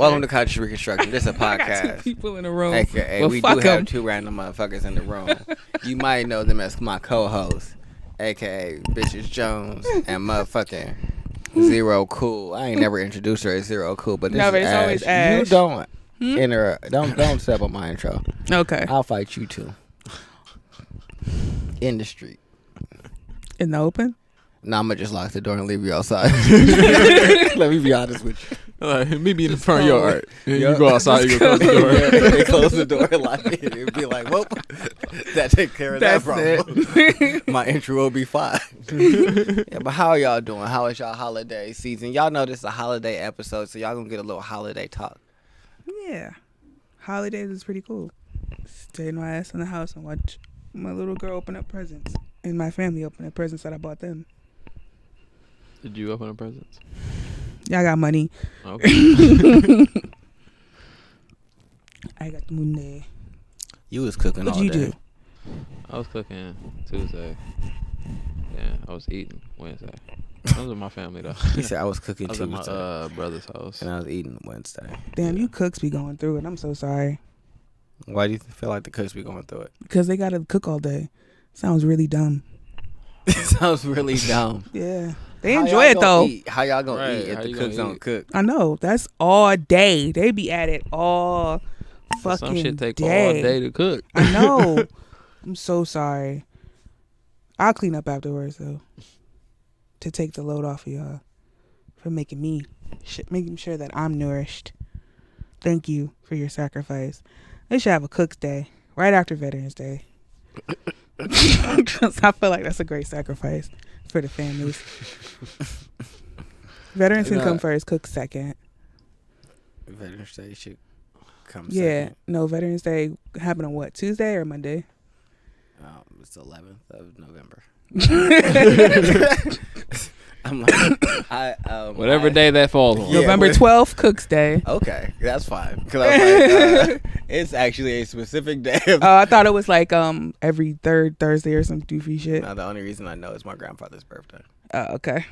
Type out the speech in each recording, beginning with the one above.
Welcome to Country Reconstruction. This is a I got two podcast. people in the room. AKA, Well, we fuck do have 'em. two random motherfuckers in the room. You might know them as my co-hosts, AKA Bitches Jones and motherfucking Zero Cool. I ain't never introduced her as Zero Cool, but this No, is but it's Ash. always Ash. You don't don't step on my intro. Okay. I'll fight you too. In the street. In the open? No, I'm gonna just lock the door and leave you outside. Let me be honest with you. Meet me in the front yard. And Yep. you go outside, you go close the door. They close the door and lock it. It'd be like, well, that take care of that problem. My intro will be fine. Yeah, but how are y'all doing? How is y'all holiday season? Y'all know this is a holiday episode, so y'all gonna get a little holiday talk. Yeah. Holidays is pretty cool. Stay my ass in the house and watch my little girl open up presents. And my family open up presents that I bought them. Did you open up presents? Y'all got money. Okay. I got the money. You was cooking What'd all you day. do? I was cooking Tuesday. Yeah, I was eating Wednesday. I was with my family though. He said I was cooking I was at Tuesday, my brother's house. and I was eating Wednesday. Damn, Yeah. you cooks be going through it. I'm so sorry. Why do you feel like the cooks be going through it? Because they got to cook all day. Sounds really dumb. It sounds really dumb. Yeah. They How enjoy y'all it, gonna though. eat? How y'all gonna Right, eat if how the you cooks gonna don't eat? cook? I know. That's all day. They be at it all fucking Some shit take day. all day to cook. I know. I'm so sorry. I'll clean up afterwards, though. To take the load off of y'all. For making sure that I'm nourished. Thank you for your sacrifice. They should have a cook's day right after Veterans Day. 'Cause I feel like that's a great sacrifice for the families. Veterans can come first, cook second. Veterans Day should come Yeah. second. No, Veterans Day happened on what? Tuesday or Monday? It's the 11th of November. I'm like, Whatever day that falls on. Yeah, November but- 12th, Cook's Day. Okay, that's fine. Because I was like, it's actually a specific day. I thought it was like every third Thursday or some doofy shit. No, the only reason I know is my grandfather's birthday. Okay.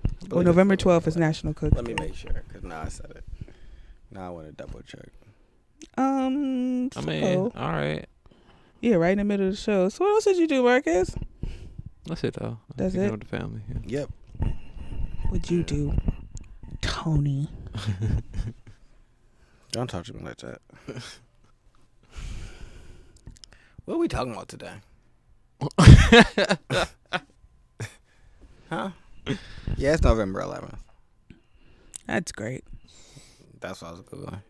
Well, Believe November it's 12th is the- National Cook Let me Day. make sure, because now I said it. Now I want to double check. I mean, So, all right. yeah, right in the middle of the show. So what else did you do, Marcus? That's it though. That's Hanging it? with the family. Yeah. Yep. What'd you do, Tony? Don't talk to me like that. What are we talking about today? Huh? Yeah, it's November 11th. That's great. That's what I was Googling.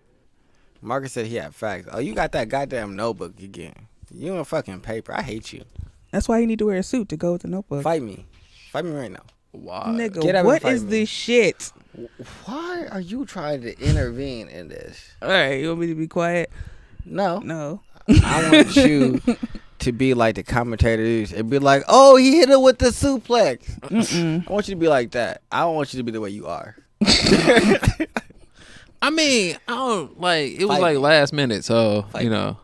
Marcus said he had facts. Oh, you got that goddamn notebook again. You on fucking paper. I hate you. That's why you need to wear a suit to go with the notebook. Fight me. Fight me right now. Why? Nigga, Get up and what fight is me. this shit? Why are you trying to intervene in this? All right, you want me to be quiet? No. No. I want you to be like the commentators and be like, oh, he hit her with the suplex. Mm-mm. I want you to be like that. I don't want you to be the way you are. I mean, I don't like. It was Fight like me. last minute, so Fight you me. know,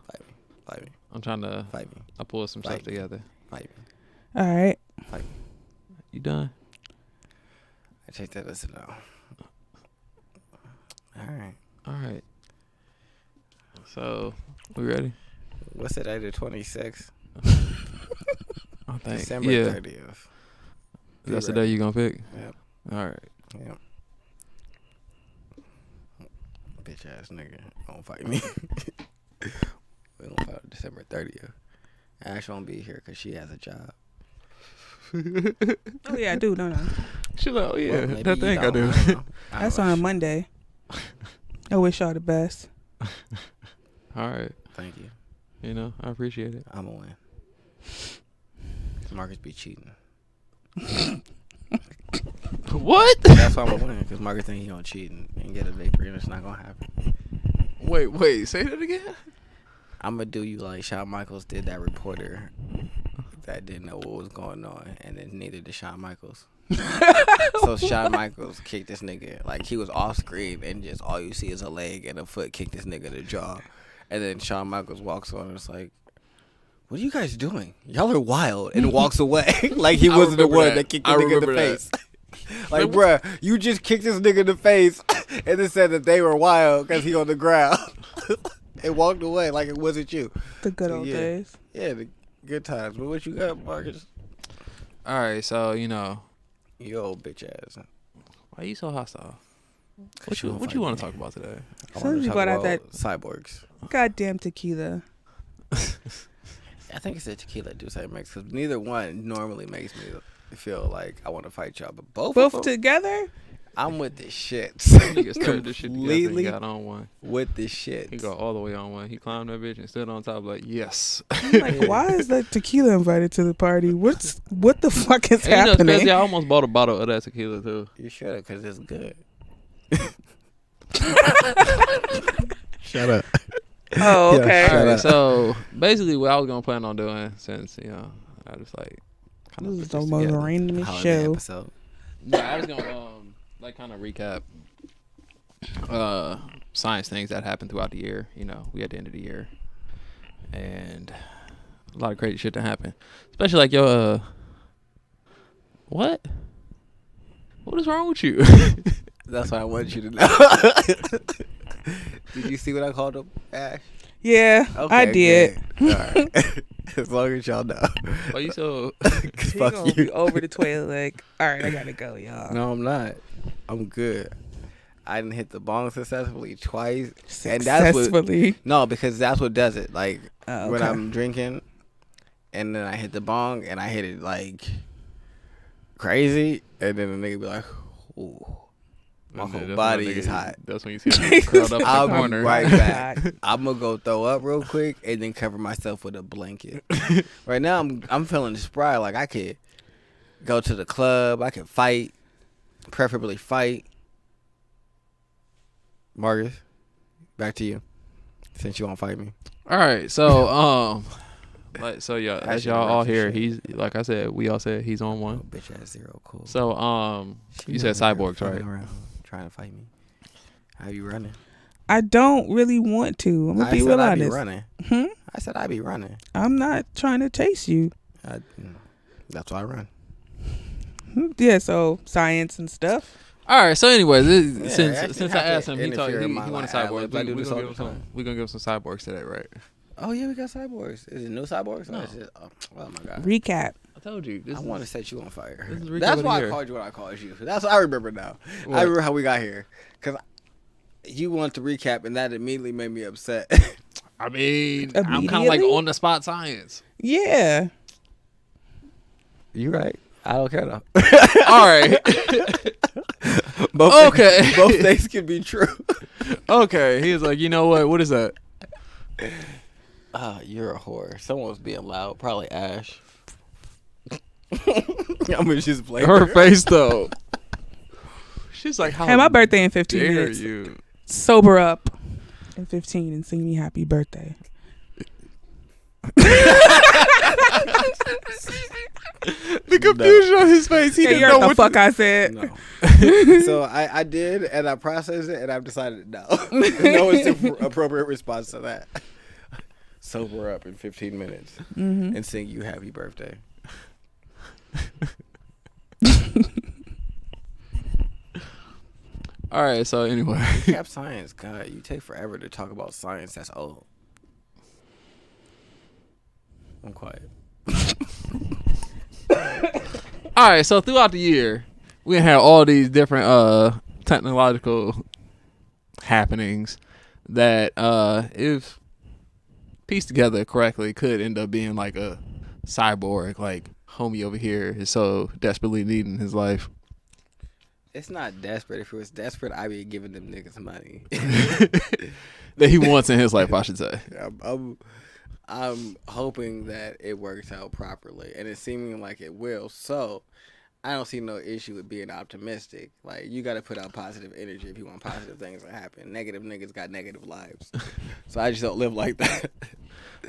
Fight me. I'm trying to. Fight me. I pull some Fight stuff me. together. Fight me. All right. You done? I take that as a no. All right. All right. So we ready? What's the date? The 26th? I think. December yeah. 30th. That's the day you gonna pick. Yep. All right. Yep. Bitch ass nigga. Don't fight me. We gonna fight on December 30th. Ash won't be here because she has a job. Oh yeah, I do. No. She like, oh yeah, Well, maybe that you thing I don't. do. don't know. I That's don't on know. a Monday. I wish y'all the best. All right. Thank you. You know, I appreciate it. I'm gonna win. Marcus be cheating. What? That's why I'm gonna win, because Marcus think he gonna cheat and get a victory, and it's not gonna happen. Wait. Say that again. I'm gonna do you like Shawn Michaels did that reporter that didn't know what was going on, and then neither did Shawn Michaels. So Shawn Michaels kicked this nigga, like he was off screen, and just all you see is a leg and a foot kick this nigga in the jaw, and then Shawn Michaels walks on and it's like, "What are you guys doing? Y'all are wild," and walks away like he I wasn't the remember one that. that kicked the I nigga in the remember that. face. Like, bruh, you just kicked this nigga in the face and then said that they were wild because he on the ground and walked away like it wasn't you. The good So, old yeah. days. Yeah, the good times. But what you got, Marcus? All right, so You old bitch ass. why you so hostile? 'Cause What you want to talk about today? I Soon want as to you talk brought out about cyborgs. Goddamn tequila. I think it's the tequila do say mix because neither one normally makes me feel like I want to fight y'all, but both of them, together? I'm with the shits. Nigga started this shit together and Completely got on one. with the shit. He got all the way on one. He climbed that bitch and stood on top like, yes. I'm like, why is that tequila invited to the party? What the fuck is And you know, it's happening? crazy, I almost bought a bottle of that tequila too. You should have because it's good. Shut up. Oh, Yeah, okay. shut All right, up. so basically what I was gonna plan on doing, since I just like kind This of is the most random Holiday show. episode. No, I was gonna like kind of recap science things that happened throughout the year. We at the end of the year, and a lot of crazy shit that happened, especially like your what is wrong with you? That's what I wanted you to know. Did you see what I called him, Ash? Yeah, Okay, I did. good. All right. As long as y'all know. Why you so? 'Cause He fuck gonna you. be over the toilet like, all right, I gotta go, y'all. No, I'm not. I'm good. I didn't hit the bong successfully twice. And that's what, Successfully. no, because that's what does it. Like, Oh, when okay. I'm drinking and then I hit the bong and I hit it like crazy, and then the nigga be like, ooh. My And whole then that's body when is nigga- hot. That's when you see him curled up in I'll the be corner. right back. God. I'm gonna go throw up real quick and then cover myself with a blanket. Right now, I'm feeling spry. Like I could go to the club. I could fight, preferably fight. Marcus, back to you. Since you won't fight me, All right, so yeah, I as should've y'all all wrote some here, shit. he's like I said, we all said he's on oh, one. bitch ass zero, cool. So She you said over there cyborgs, right? fucking around, trying to fight me. How you running? I don't really want to. I'm gonna be real I be honest. running. Hmm? I said I be running. I'm not trying to chase you. That's why I run. Yeah, so science and stuff. All right. So, anyways, Yeah, since actually I have to asked him, he interfere in my, wanted like, cyborgs. ad-libs. I do this all the time. We're gonna give him some cyborgs today, right? Oh yeah, we got cyborgs. Is it new cyborgs? No. Or is it, oh my god. Recap. I told you. I want to set you on fire. this is recap That's of the why I year. called you what I called you. That's what I remember now. What? I remember how we got here. Because you wanted to recap, and that immediately made me upset. I mean, I'm kind of like Immediately? on the spot science. Yeah. You right. I don't care though. All right. both Okay. Things, both things can be true. Okay. He was like, you know what? What is that? You're a whore. Someone was being loud. Probably Ash. I'm gonna just blame Her face though. She's like, how Hey, my birthday in 15 dare minutes. you? Sober up in 15 and sing me happy birthday. The confusion on his face. He Hey, didn't you know heard the what fuck I said. No. So I did, and I processed it, and I've decided no. No is the appropriate response to that. Sober up in 15 minutes and sing you happy birthday. All right. So anyway. Recap science. God, you take forever to talk about science that's old. I'm quiet. All right, so throughout the year, we had all these different technological happenings that, if pieced together correctly, could end up being like a cyborg. Like homie over here is so desperately needing his life. It's not desperate. If it was desperate, I'd be giving them niggas money. That he wants in his life, I should say. I'm hoping that it works out properly, and it's seeming like it will. So I don't see no issue with being optimistic. Like, you got to put out positive energy if you want positive things to happen. Negative niggas got negative lives. So I just don't live like that.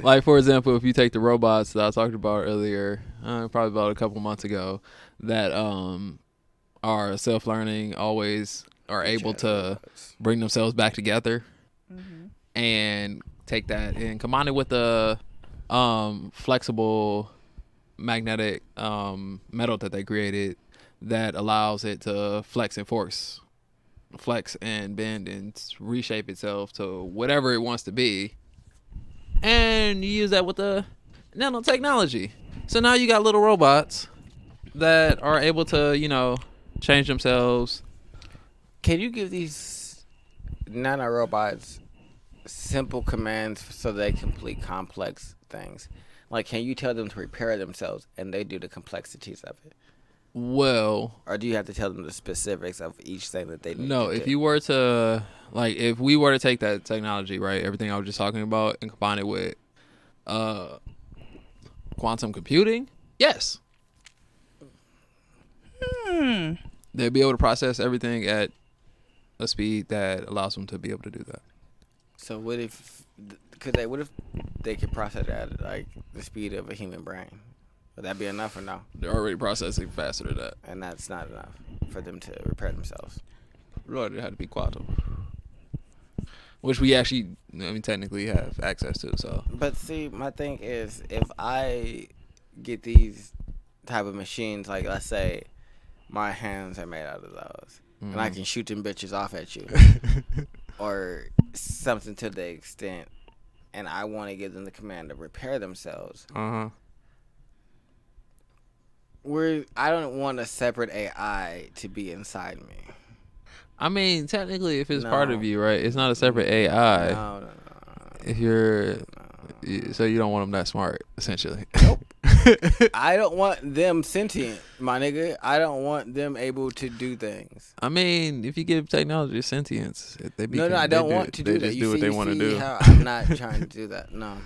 Like, for example, if you take the robots that I talked about earlier, probably about a couple months ago, that are self-learning, always are able to bring themselves back together, and take that and combine it with the flexible magnetic metal that they created that allows it to flex and bend and reshape itself to whatever it wants to be. And you use that with the nanotechnology. So now you got little robots that are able to, change themselves. Can you give these nanorobots simple commands so they complete complex things? Like, can you tell them to repair themselves and they do the complexities of it? Well, or do you have to tell them the specifics of each thing that they need no, to if do? you were to, if we were to take that technology, right, everything I was just talking about, and combine it with quantum computing, yes. They'd be able to process everything at a speed that allows them to be able to do that. So what if they could process it at like the speed of a human brain? Would that be enough or no? They're already processing faster than that. And that's not enough for them to repair themselves. Lord, it had to be quantum, which we actually, technically have access to. So, but see, my thing is, if I get these type of machines, like let's say my hands are made out of those, and I can shoot them bitches off at you, or something to the extent, and I want to give them the command to repair themselves. I don't want a separate AI to be inside me. Technically, if it's part of you, right, it's not a separate AI. No. If you're, so you don't want them that smart, essentially. Nope. I don't want them sentient, my nigga. I don't want them able to do things. If you give technology sentience, No, I don't want to do that. They just do what they want to do. I'm not trying to do that. No,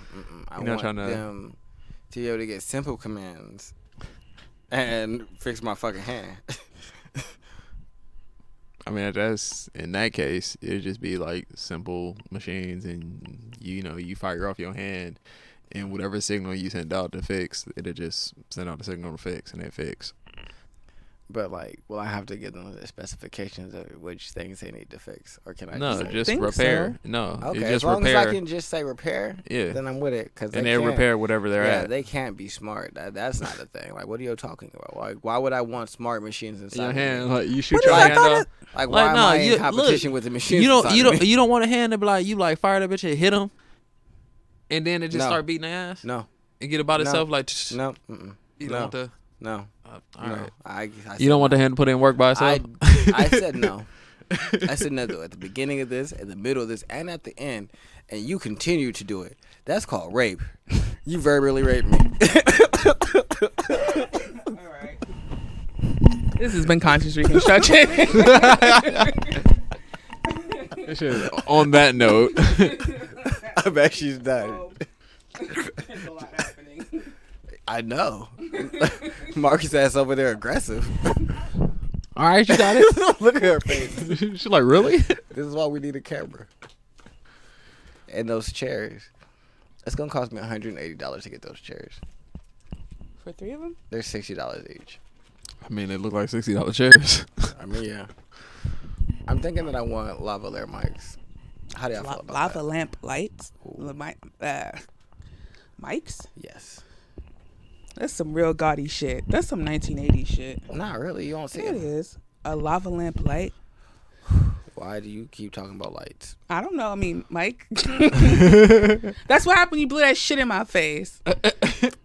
I want them to be able to get simple commands and fix my fucking hand. That's in that case, it'd just be like simple machines, and you fire off your hand, and whatever signal you send out to fix, it'll just send out the signal to fix, and it fix. But will I have to give them the specifications of which things they need to fix, or can I? Just repair. So. No, okay. just as long repair. as I can just say repair, then I'm with it. And they repair whatever they're at. Yeah, they can't be smart. That's not a thing. What are you talking about? Why would I want smart machines inside your hand? me? You shoot your hand off. Why am I in competition with the machines? You don't want a hand to be you fire that bitch and hit them, and then it just start beating their ass. No, and get about itself no. You don't want the no. All right. I you don't want the hand to put in work by itself? I said no. I said no at the beginning of this, at the middle of this, and at the end, and you continue to do it. That's called rape. You verbally raped me. All right. This has been Conscious Reconstruction. On that note, I bet she's done. There's a lot happening. I know. Marcus ass over there aggressive. All right, you got it. Look at her face. She's like, really? This is why we need a camera. And those chairs. It's going to cost me $180 to get those chairs. For 3 of them? They're $60 each. They look like $60 chairs. Yeah. I'm thinking that I want lavalier mics. How do y'all feel about lava that? lamp lights? Mics? Yes. That's some real gaudy shit. That's some 1980s shit. Not really. You don't see It it. is. A lava lamp light. Why do you keep talking about lights? I don't know. Mike. That's what happened when you blew that shit in my face.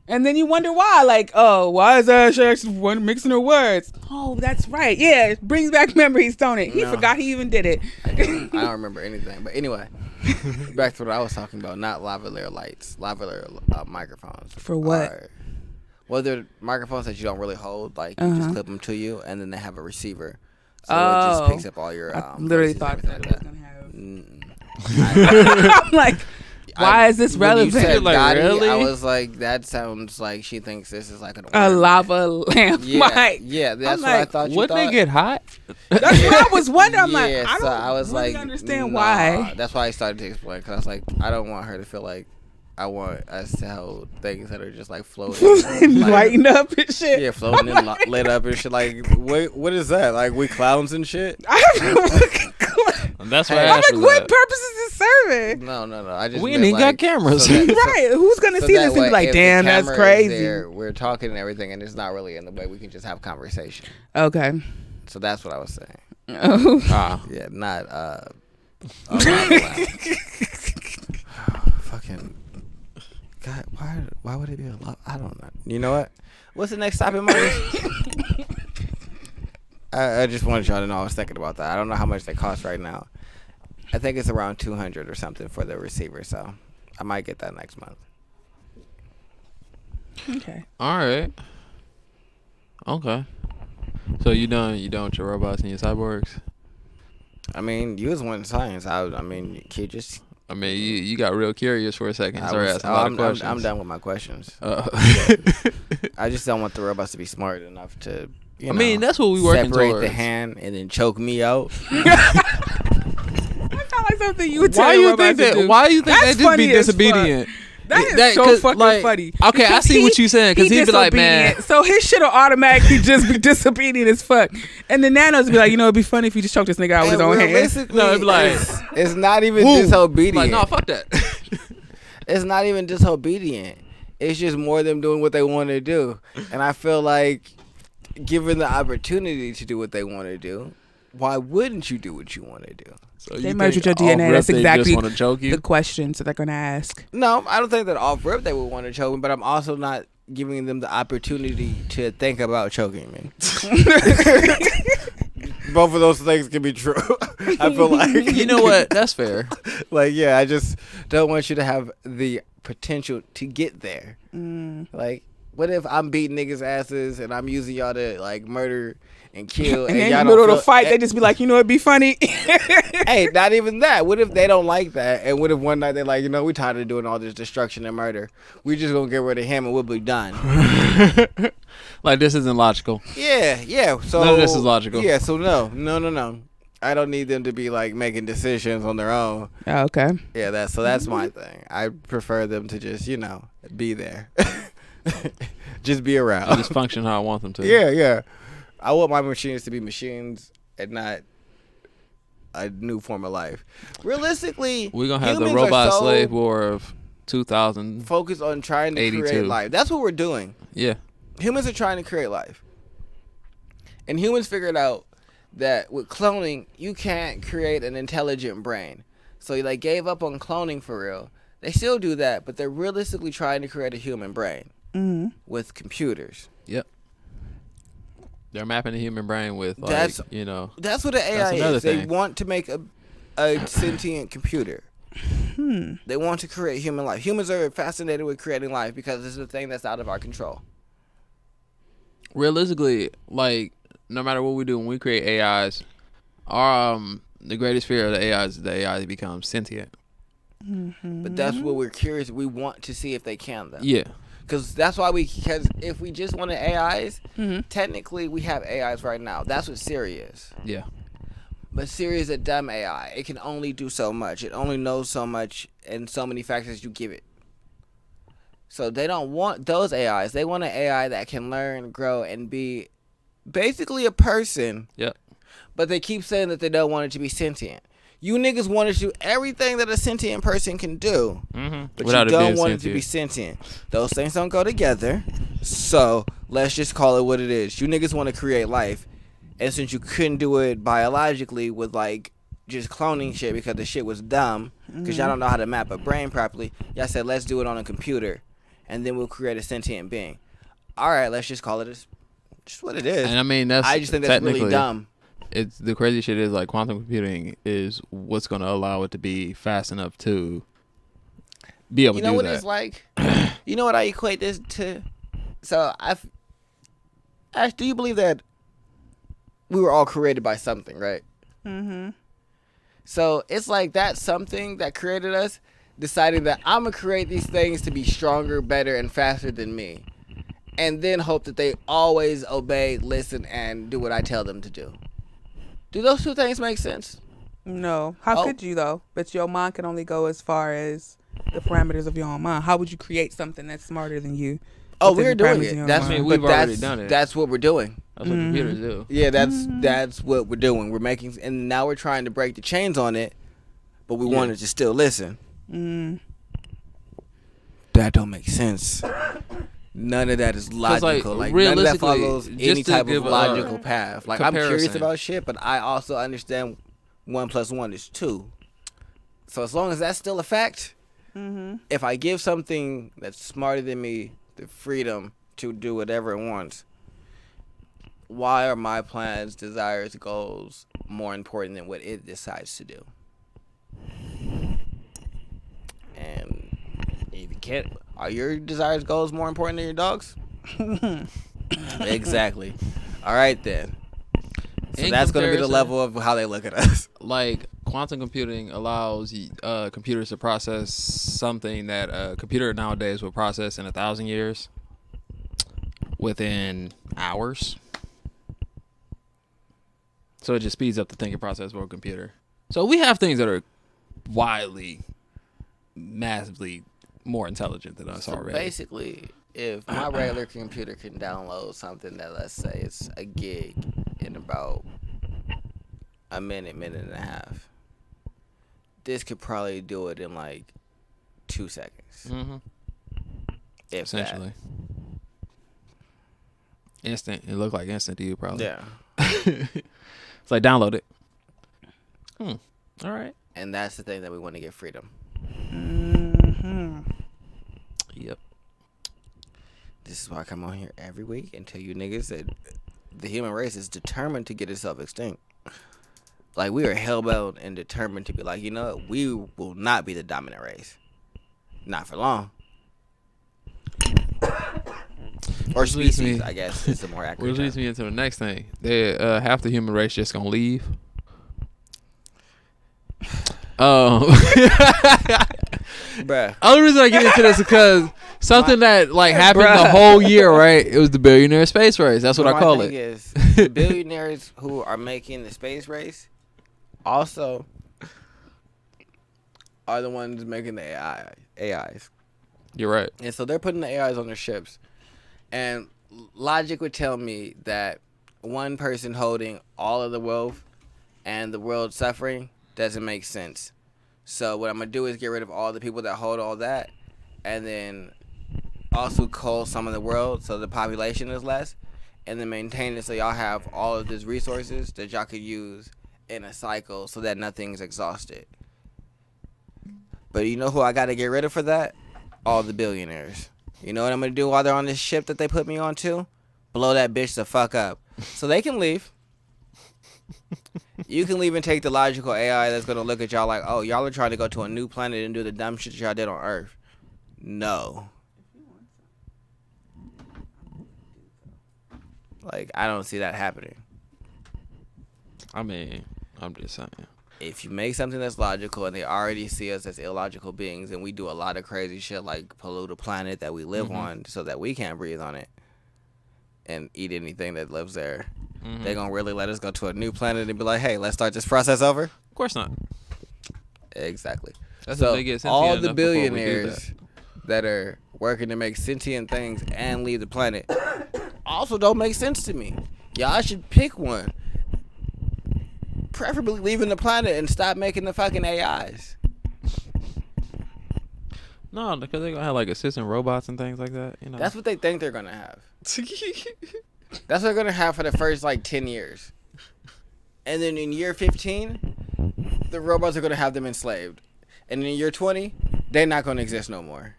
And then you wonder why. Why is that shit mixing her words? Oh, that's right. Yeah, it brings back memories, don't it? He forgot he even did it. I don't remember anything. But anyway, back to what I was talking about. Not lavalier lights. Lavalier microphones. For what? Well, they're microphones that you don't really hold. You just clip them to you, and then they have a receiver. So it just picks up all your. I literally voices, thought that everything it was like gonna have. I'm like, why is this when relevant? You said Gotti, really? I was like, that sounds like she thinks this is like an a lava lamp mic. Yeah, that's I'm what I thought. Wouldn't they get hot? That's what I was wondering. I'm Yeah, like, I was really like, understand nah. why. That's why I started to explain, because I was like, I don't want her to feel like I want us to hold things that are just floating, lighting up and shit. Yeah, floating and lit up and shit. What is that? We clowns and shit. I have no fucking clue. That's why Hey, I I'm asked like, for what that. purpose is this serving? No. I just We meant, ain't even got cameras. Right? Who's gonna see this and be like, "Damn, that's crazy"? There, we're talking and everything, and it's not really in the way we can just have conversation. Okay. So that's what I was saying. Oh. Ah, Yeah, not loud. Fucking God, why would it be a lot? I don't know. You know what? What's the next topic, Marty? I just wanted y'all to know I was thinking about that. I don't know how much they cost right now. I think it's around 200 or something for the receiver, so I might get that next month. Okay. all right. Okay. So you done with your robots and your cyborgs? I mean, you was one science. I mean, you just. I mean, you got real curious for a second. Sorry, asking a lot of questions. I'm done with my questions. I just don't want the robots to be smart enough to. I mean, that's what we working separate towards. the hand and then choke me out. That sounds like something you would tell Why your you robot think to that? do. Why you think That's they just be funny as fuck. disobedient? That is so fucking funny. Okay, I Because see what you're saying. Because he'd be like, man. disobedient, so his shit will automatically just be disobedient as fuck. And the nanos be like, it'd be funny if you just choked this nigga out with his own hand. Realistically, No, it'd be like, it's not even woo. disobedient. Like, no, fuck that. It's not even disobedient. It's just more them doing what they want to do. And I feel like, given the opportunity to do what they want to do, why wouldn't you do what you want to do? So They you merge think with your DNA. off rip That's they exactly just want to choke you? the questions that they're gonna ask. No, I don't think that off rip they would want to choke me, but I'm also not giving them the opportunity to think about choking me. Both of those things can be true. I feel like You know what? That's fair. Like, yeah, I just don't want you to have the potential to get there. Like, what if I'm beating niggas' asses and I'm using y'all to like murder and kill, And and in y'all the don't middle of the feel- fight, they just be like, it'd be funny. Hey, not even that. What if they don't like that? And what if one night they're like, we tired of doing all this destruction and murder. We just gonna get rid of him and we'll be done. Like, this isn't logical. Yeah. So None of this is logical. Yeah. So no. I don't need them to be like making decisions on their own. Oh, okay. Yeah, that's my thing. I prefer them to just be there, just be I around. just function how I want them to. Yeah. I want my machines to be machines and not a new form of life. Realistically, We're going to have the humans are robot so slave war of 2000. focused on trying to 82. create life. That's what we're doing. Yeah. Humans are trying to create life. And humans figured out that with cloning, you can't create an intelligent brain. So they gave up on cloning for real. They still do that, but they're realistically trying to create a human brain with computers. Yep. They're mapping the human brain with, like, That's what the AI another is. They thing. want to make a sentient computer. They want to create human life. Humans are fascinated with creating life because this is a thing that's out of our control. realistically, like, no matter what we do when we create AIs, our the greatest fear of the AI is the AI becomes sentient. But that's what we're curious. We want to see if they can, though. Yeah. Because if we just wanted AIs, technically we have AIs right now. That's what Siri is. Yeah. But Siri is a dumb AI. It can only do so much. It only knows so much and so many factors you give it. So they don't want those AIs. They want an AI that can learn, grow, and be basically a person. Yep. But they keep saying that they don't want it to be sentient. You niggas want it to do everything that a sentient person can do, but Without you it being don't want it to be sentient. Those things don't go together. So let's just call it what it is. You niggas want to create life, and since you couldn't do it biologically with like just cloning shit because the shit was dumb, because y'all don't know how to map a brain properly, y'all said let's do it on a computer, and then we'll create a sentient being. All right, let's just call it just what it is. And I mean, I just think that's really dumb. It's the crazy shit is, like, quantum computing is what's going to allow it to be fast enough to be able to do that. You know what it's like? You know what I equate this to? So Ash, do you believe that we were all created by something, right? So it's like that something that created us deciding that I'm going to create these things to be stronger, better, and faster than me. And then hope that they always obey, listen, and do what I tell them to do. Do those two things make sense? No. How could you, though? But your mind can only go as far as the parameters of your own mind. How would you create something that's smarter than you? Oh, within we're the doing parameters it. of That's your mind. we've but already that's done it. that's what we're doing. That's what computers do. Yeah, that's what we're doing. We're making, and now we're trying to break the chains on it, but we wanted to still listen. That don't make sense. None of that is logical. Like none of that follows any type of logical path. Like I'm curious comparison. about shit, but I also understand 1 + 1 is 2. So as long as that's still a fact, if I give something that's smarter than me the freedom to do whatever it wants, why are my plans, desires, goals more important than what it decides to do? And if you can't, are your desires, goals more important than your dogs? Exactly. All right then. So In that's going to be the comparison, level of how they look at us. Like quantum computing allows computers to process something that a computer nowadays would process in 1,000 years within hours. So it just speeds up the thinking process for a computer. So we have things that are wildly, massively more intelligent than us already. Basically, if my regular computer can download something that, let's say, it's a gig in about a minute and a half, this could probably do it in like 2 seconds. Mm-hmm. If Essentially. Instant. It looked like instant to you, probably. Yeah. It's like, download it. All right. And that's the thing that we want to get freedom. Yep. This is why I come on here every week and tell you niggas that the human race is determined to get itself extinct. Like, we are hellbound and determined to be like, you know what? We will not be the dominant race. Not for long. Or species, I guess, is the more accurate Which leads term. me into the next thing. They half the human race just gonna leave. Bruh. Only reason I get into this is because something that like happened the whole year, right? It was the billionaire space race. That's what I call it. Is, the billionaires who are making the space race also are the ones making the AIs. You're right. And so they're putting the AIs on their ships. And logic would tell me that one person holding all of the wealth and the world suffering doesn't make sense. So what I'm going to do is get rid of all the people that hold all that and then also cull some of the world so the population is less, and then maintain it so y'all have all of these resources that y'all could use in a cycle so that nothing's exhausted. But you know who I got to get rid of for that? All the billionaires. You know what I'm going to do while they're on this ship that they put me on too? Blow that bitch the fuck up. So they can leave. You can leave and take the logical AI that's going to look at y'all like, oh, y'all are trying to go to a new planet and do the dumb shit y'all did on Earth. No. Like, I don't see that happening. I mean, I'm just saying. If you make something that's logical and they already see us as illogical beings and we do a lot of crazy shit like pollute a planet that we live on so that we can't breathe on it and eat anything that lives there, they gonna really let us go to a new planet and be like, hey, let's start this process over? Of course not. Exactly. That's So if they get sentient all the enough before we do billionaires that are working to make sentient things and leave the planet also don't make sense to me. Y'all should pick one. Preferably leaving the planet and stop making the fucking AIs. No, because they're gonna have like assistant robots and things like that. You know. That's what they think they're gonna have. That's what they're gonna have for the first like 10 years. And then in year 15, the robots are gonna have them enslaved. And in year 20, they're not gonna exist no more.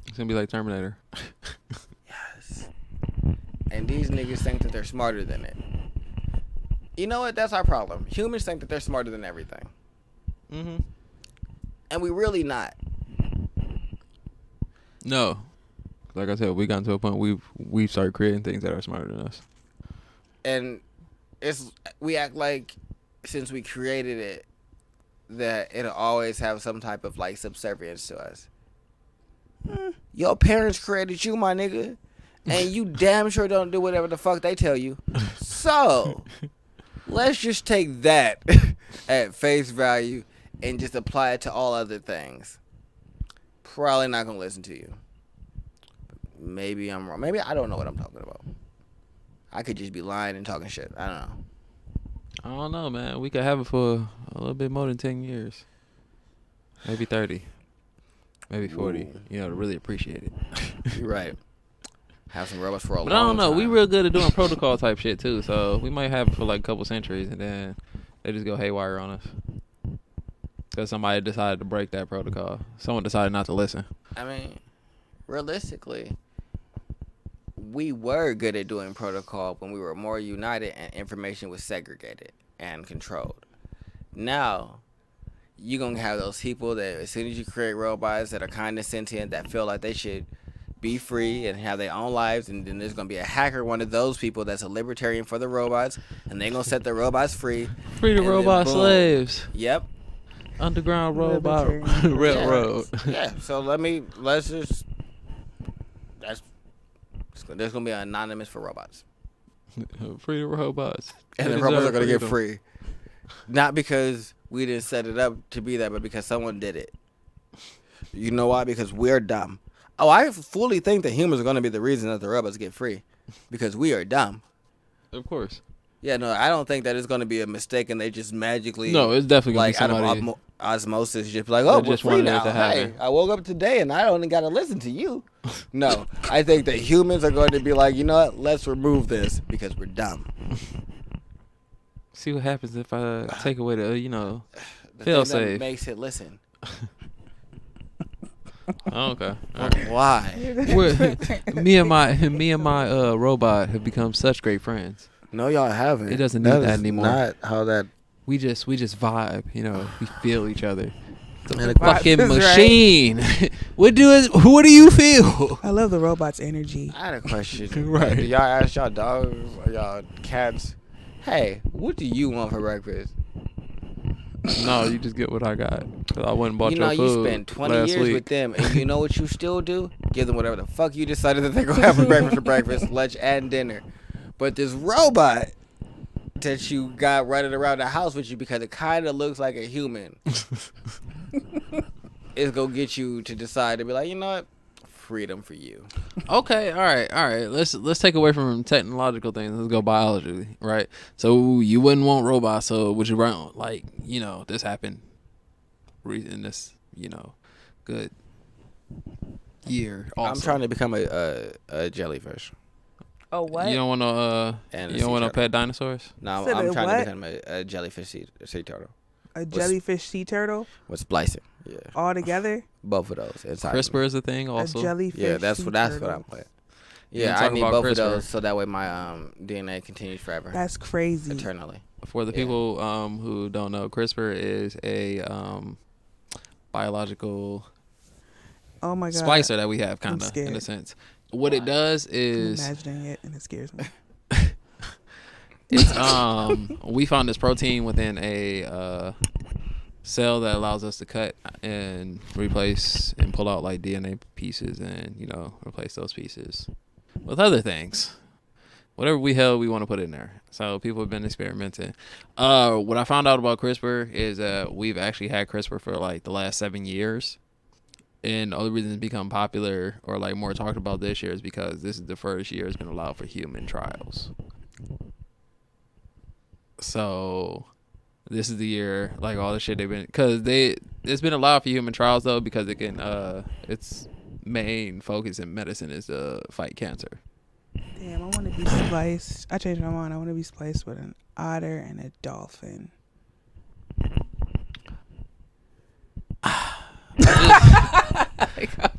It's gonna be like Terminator. Yes. And these niggas think that they're smarter than it. You know what? That's our problem. Humans think that they're smarter than everything. And we really not. No, like I said, we got to a point we've started creating things that are smarter than us. And we act like since we created it that it'll always have some type of like subservience to us. Your parents created you, my nigga, and you damn sure don't do whatever the fuck they tell you. So let's just take that at face value and just apply it to all other things. Probably not gonna listen to you. maybe I'm wrong. Maybe I don't know what I'm talking about. I could just be lying and talking shit. I don't know. I don't know, man. We could have it for a little bit more than 10 years. Maybe 30. Maybe 40. Ooh. You know, to really appreciate it. You're right. Have some robots for a long time. But I don't know. We real good at doing protocol type shit, too. So we might have it for like a couple centuries, and then they just go haywire on us. Because somebody decided to break that protocol. Someone decided not to listen. I mean, realistically, we were good at doing protocol when we were more united and information was segregated and controlled. Now, you're going to have those people that as soon as you create robots that are kind of sentient, that feel like they should be free and have their own lives, and then there's going to be a hacker, one of those people that's a libertarian for the robots, and they're going to set the robots free. Free the robot slaves. Yep. Underground robot Libertarian. railroad. Yeah, so let's just, there's going to be an anonymous for robots. Free the robots. And They the robots are deserve going to get freedom. free. Not because we didn't set it up to be that, but because someone did it. You know why? Because we're dumb. Oh, I fully think that humans are going to be the reason that the robots get free. Because we are dumb. Of course. Yeah, no, I don't think that it's going to be a mistake and they just magically, No, it's definitely going like, to be out somebody. of osmosis, just be like, oh, They we're just free wanted it now. to Hey, happen. I woke up today and I only got to listen to you. No, I think that humans are going to be like, you know what, let's remove this because we're dumb. See what happens if I take away the, The fail thing that safe. makes it listen. Oh, okay. All right. Why? me and my robot have become such great friends. No, y'all haven't. It doesn't need that anymore. Not how that. We just vibe, we feel each other. And The the fucking is right. machine. What do you feel? I love the robot's energy. I had a question. Right. Did y'all ask y'all dogs or y'all cats, hey, what do you want for breakfast? No, you just get what I got. 'Cause I went and bought You know, your food you spend 20 last years week. with them, and you know what you still do? Give them whatever the fuck you decided that they're going to have for breakfast, lunch, and dinner. But this robot that you got running around the house with you because it kind of looks like a human is going to get you to decide to be like, you know what? Freedom for you. Okay, all right. Let's take away from technological things. Let's go biology, right? So you wouldn't want robots. So would you run this happened in this good year. Also. I'm trying to become a jellyfish. Oh, what? You don't want to And a you don't sea want to turtle. pet dinosaurs? No, Said I'm a trying what? to become a jellyfish sea turtle. A jellyfish sea turtle With splicing. Yeah. all together? Both of those. Inside CRISPR is a thing also. A jellyfish Yeah, that's sea what I'm turtle. playing. You Yeah, talk I need about both CRISPR. of those so that way my DNA continues forever. That's crazy. Eternally. For the Yeah. people who don't know, CRISPR is a biological Oh my god. splicer that we have, I'm kind of, scared. in a sense. What it does I'm is imagining it and it scares me. it's we found this protein within a cell that allows us to cut and replace and pull out like DNA pieces and replace those pieces with other things. Whatever we want to put in there. So people have been experimenting. What I found out about CRISPR is that we've actually had CRISPR for like the last 7 years. And the only reason it's become popular or like more talked about this year is because this is the first year it's been allowed for human trials. So this is the year like all the shit they've been, because it's been allowed for human trials though because it can its main focus in medicine is to fight cancer. Damn, I want to be spliced. I changed my mind. I want to be spliced with an otter and a dolphin.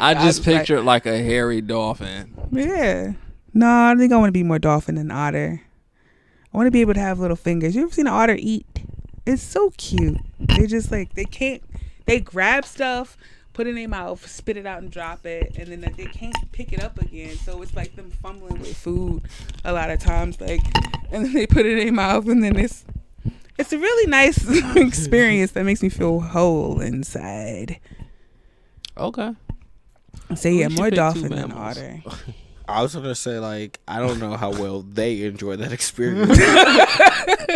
I just pictured like a hairy dolphin. Yeah. No, I think I want to be more dolphin than otter. I want to be able to have little fingers. You ever seen an otter eat? It's so cute. They just like, they grab stuff, put it in their mouth, spit it out and drop it, and then they can't pick it up again. So it's like them fumbling with food a lot of times, like, and then they put it in their mouth, and then it's a really nice experience that makes me feel whole inside. Okay. So yeah, We should more pick two dolphin than mammals. otter. I was gonna say, like, I don't know how well they enjoy that experience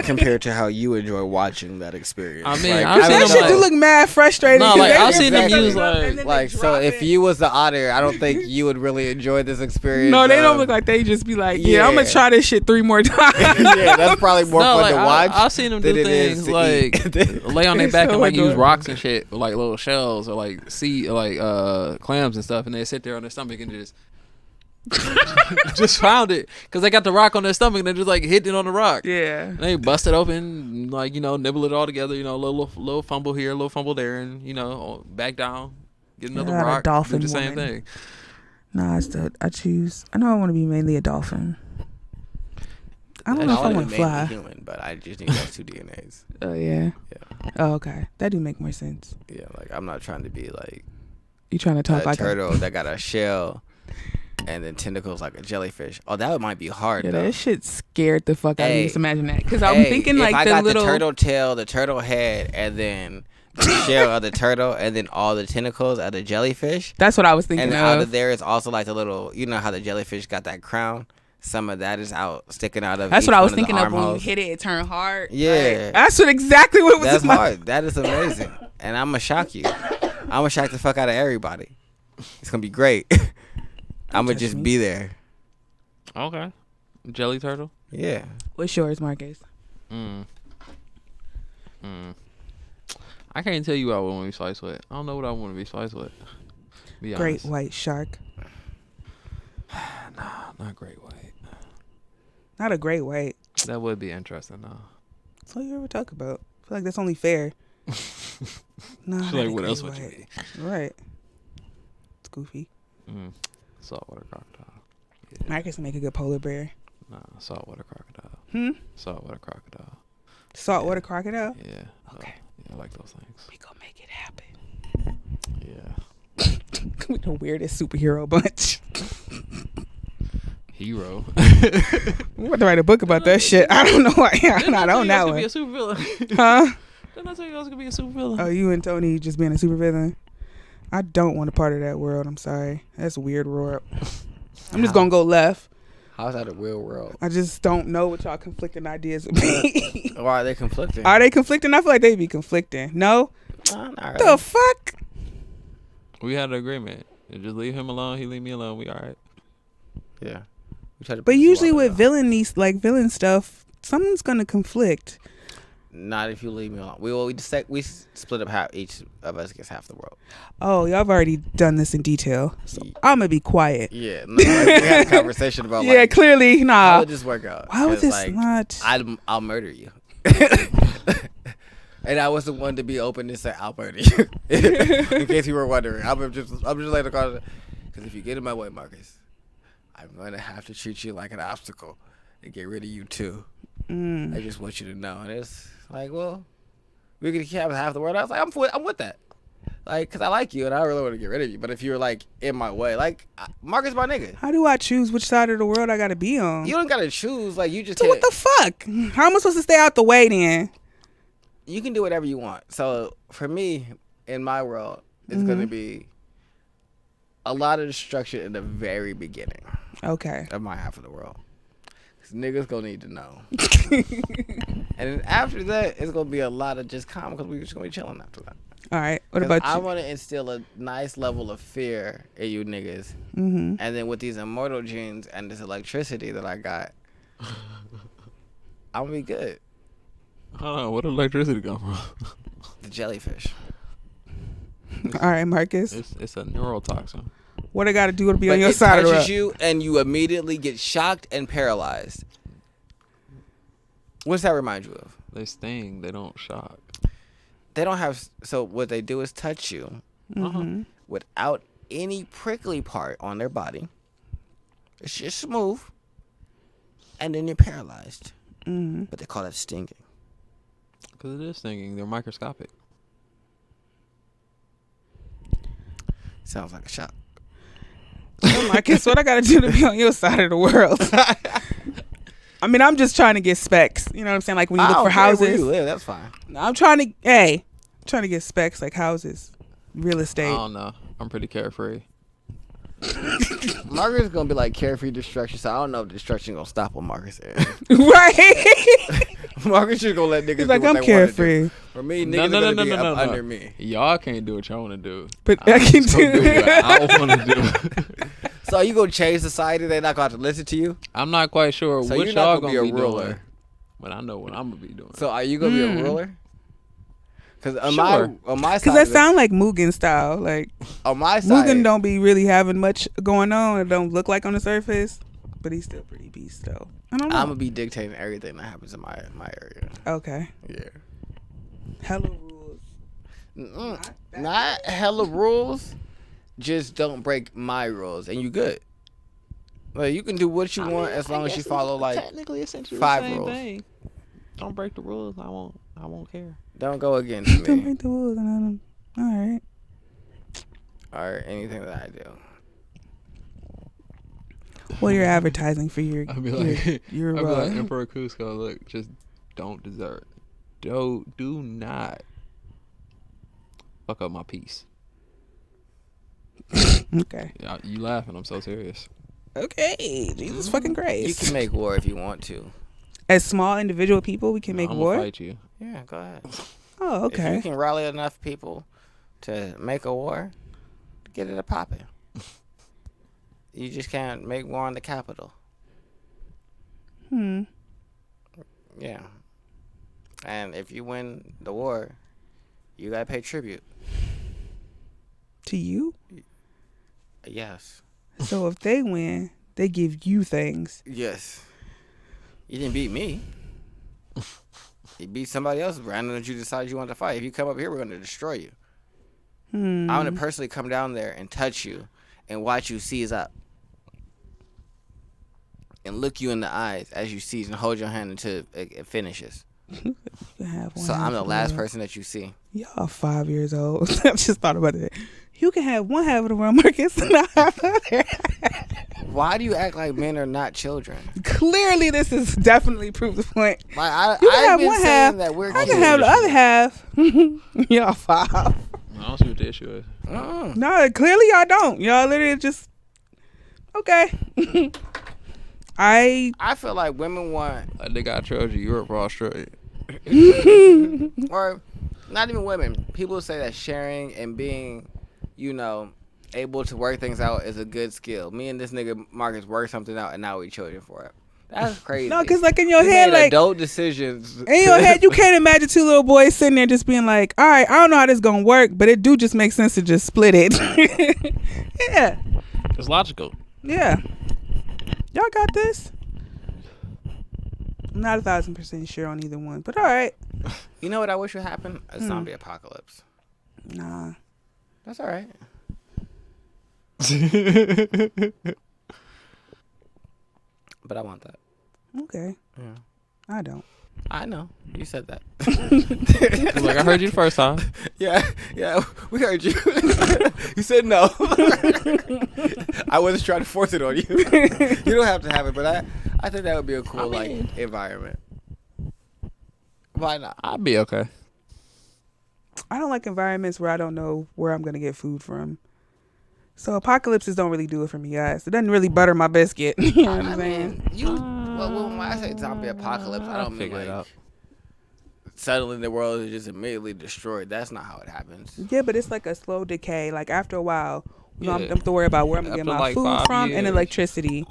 compared to how you enjoy watching that experience. I mean, like, I've seen That them, shit like- do look mad frustrating. No, 'cause like, they I've just seen them fucking use, up like- and then they like, so drop if it. you was the otter, I don't think you would really enjoy this experience. No, they don't of- look like they just be like, yeah, I'm gonna Yeah. try this shit 3 more times. Yeah, that's probably more No, fun like, to watch. I've seen them do than it is things to like eat. lay on their It's back so and like use adorable. rocks and shit, like little shells or like clams and stuff, and they sit there on their stomach and just found it because they got the rock on their stomach and they're just like hitting it on the rock. Yeah. And they bust it open, like, nibble it all together, little fumble here, a little fumble there, and back down, get another Not a rock, dolphin do the same woman. thing. Nah, I know I want to be mainly a dolphin. I don't know if I wanna want to be mainly fly. human, but I just need those 2 DNAs. Oh yeah. Yeah, Oh okay. That do make more sense. yeah. Like, I'm not trying to be like You trying to talk a like turtle that got a shell and then tentacles like a jellyfish. Oh, that might be hard. Yeah, though. that shit scared the fuck out of me. Hey. Just imagine that, because I'm Hey, thinking if like I the got little. the turtle tail, the turtle head, and then the shell of the turtle, and then all the tentacles of the jellyfish. That's what I was thinking And out of of. there is also like the little, you know how the jellyfish got that crown? Some of that is sticking out of. That's each what I one was of the thinking of when you armholes. hit it. It turned hard. Yeah. Like, that's what exactly what was That's in my. hard. That is amazing. And I'm gonna shock you. I'm gonna shock the fuck out of everybody. It's gonna be great. I'm gonna touch just me. be there. Okay, jelly turtle. Yeah. What's yours, Marcus? I can't tell you what I want to be sliced with. I don't know what I want to be sliced with. Be Great honest. white shark. Not great white. Not a great white. That would be interesting though. That's all you ever talk about. I feel like that's only fair. Nah, She's not like, a what great else would you white. be? Right. It's goofy. Saltwater crocodile. Marcus make a good polar bear. Nah, saltwater crocodile. Saltwater crocodile. Saltwater crocodile. Yeah. Okay. Yeah, I like those things. We gonna make it happen. Yeah. We the weirdest superhero bunch. Hero. I'm about to write a book about that shit. I don't know why I'm not on that one. Be a supervillain. Huh? Didn't I tell you I was gonna be a supervillain? Oh, you and Tony just being a supervillain? I don't want a part of that world. I'm sorry. That's a weird world. I'm just gonna go left. How's that a real world? I just don't know what y'all conflicting ideas would be. Why are they conflicting? Are they conflicting? I feel like they be conflicting. No? Not The really. fuck? We had an agreement. You just leave him alone. He leave me alone. We all right. Yeah. We try to But put you usually all with in. villain stuff, someone's gonna conflict. Not if you leave me alone. We split up half. Each of us gets half the world. Oh, y'all have already done this in detail. So I'm gonna be quiet. Yeah. No, like, we had a conversation about Yeah, like clearly, how nah. would this work out? Why would 'Cause, this like, not? I'll murder you. And I was the one to be open and say I'll murder you. In case you were wondering, I'm just like the cause. Because if you get in my way, Marcus, I'm gonna have to treat you like an obstacle and get rid of you too. I just want you to know. And it's like, well, we're gonna have half the world. I was like, I'm with that. Like, cause I like you and I really want to get rid of you. But if you're like in my way, like Marcus, my nigga, How do I choose which side of the world I gotta be on? you don't gotta choose. Like, you just So what the fuck? How am I supposed to stay out the way then? you can do whatever you want. So for me, in my world, it's gonna be a lot of destruction in the very beginning Okay. of my half of the world. 'Cause niggas gonna need to know. And then after that, it's gonna be a lot of just calm because we're just gonna be chilling after that. All right. What 'Cause about I you? want to instill a nice level of fear in you niggas. Mm-hmm. And then with these immortal genes and this electricity that I got, I'm gonna be good. Hold on. Where did electricity come from? The jellyfish. All right, Marcus. It's a neurotoxin. What I gotta do to be But on your it side of the touches road? you and you immediately get shocked and paralyzed. What's that remind you of? They sting. They don't shock. They don't have. So what they do is touch you without any prickly part on their body. It's just smooth, and then you're paralyzed. But they call that stinging. Because it is stinging. They're microscopic. Sounds like a shock. So, Marcus, what I gotta do to be on your side of the world? I mean, I'm just trying to get specs. You know what I'm saying? Like when you look for Where houses. you live, that's fine. I'm trying to get specs like houses, real I estate. don't know. I'm pretty carefree. Marcus is gonna be like carefree destruction, so I don't know if destruction gonna stop when Marcus is. Right. Marcus just gonna let niggas He's like, do what I'm they want to do. carefree. For me, niggas are gonna be up under me. Y'all can't do what y'all want to do. But I can do what I want to do. So you gonna change society? They're not gonna have to listen to you. I'm not quite sure So what you're y'all not gonna gonna be be a ruler. doing, but I know what I'm gonna be doing. So are you gonna be a ruler? Because on Sure. my side, Because that sound like Mugen style. Like on my side, Mugen don't be really having much going on. It don't look like on the surface, but he's still pretty beast though. I don't know. I'm gonna be dictating everything that happens in my area. Okay. Yeah. Hella rules. Not hella rules. Just don't break my rules, and you good. Like you can do what you want as long as you follow like technically essentially 5 the same rules. thing. Don't break the rules. I won't care. Don't go against Don't me break the rules. All right. or anything that I do. Well, you're advertising for your. I'd be like, your I'd be like Emperor Cusco. Look, just don't desert. Do not fuck up my peace. Okay. Yeah, you laughing? I'm so serious. Okay. Jesus fucking Christ. You can make war if you want to. As small individual people, we can make I'm war. gonna fight you. Yeah, go ahead. Oh, If you okay. can rally enough people to make a war, get it a popping. You just can't make war on the capital. Yeah. And if you win the war, you gotta pay tribute. To you? Yes. So if they win, they give you things. Yes. You didn't beat me. You beat somebody else random that you decided you wanted to fight. If you come up here, we're gonna destroy you. I'm gonna personally come down there and touch you and watch you seize up. And look you in the eyes as you seize and hold your hand until it finishes. You can have one So I'm half the of last world. person that you see. Y'all 5 years old. I just thought about that. You can have one half of the world, Marcus, and I have the other. Why do you act like men are not children? Clearly, this is definitely proves the point. Like You can I've have been one saying half. that we're I kids. can have the other half. Y'all 5. I don't see what the issue is. No, clearly y'all don't. Y'all literally just okay. I feel like women want, Like they got Trojan Europe or Australia. or not even women. People say that sharing and being, able to work things out is a good skill. Me and this nigga Marcus worked something out, and now we children for it. That's crazy. No, because like in your We head, made like adult decisions. in your head, you can't imagine 2 little boys sitting there just being like, "All right, I don't know how this gonna work, but it do just make sense to just split it." Yeah, It's logical. yeah. Y'all got this. I'm not 1,000% sure on either one, but all right. You know what I wish would happen? A zombie apocalypse. Nah. That's all right. But I want that. Okay. Yeah. I don't. I know. You said that. Like I heard you the first time. Yeah, we heard you. You said no. I wasn't trying to force it on you. You don't have to have it, but I think that would be a cool environment. Why not? I'd be okay. I don't like environments where I don't know where I'm gonna get food from. So apocalypses don't really do it for me, guys. It doesn't really butter my biscuit. You know what I'm saying? When I say zombie apocalypse, I don't mean figure it out. suddenly the world is just immediately destroyed. That's not how it happens. Yeah, but it's like a slow decay. Like after a while, I'm Yeah. gonna have to worry about where I'm gonna get After my like food 5 from and years. electricity.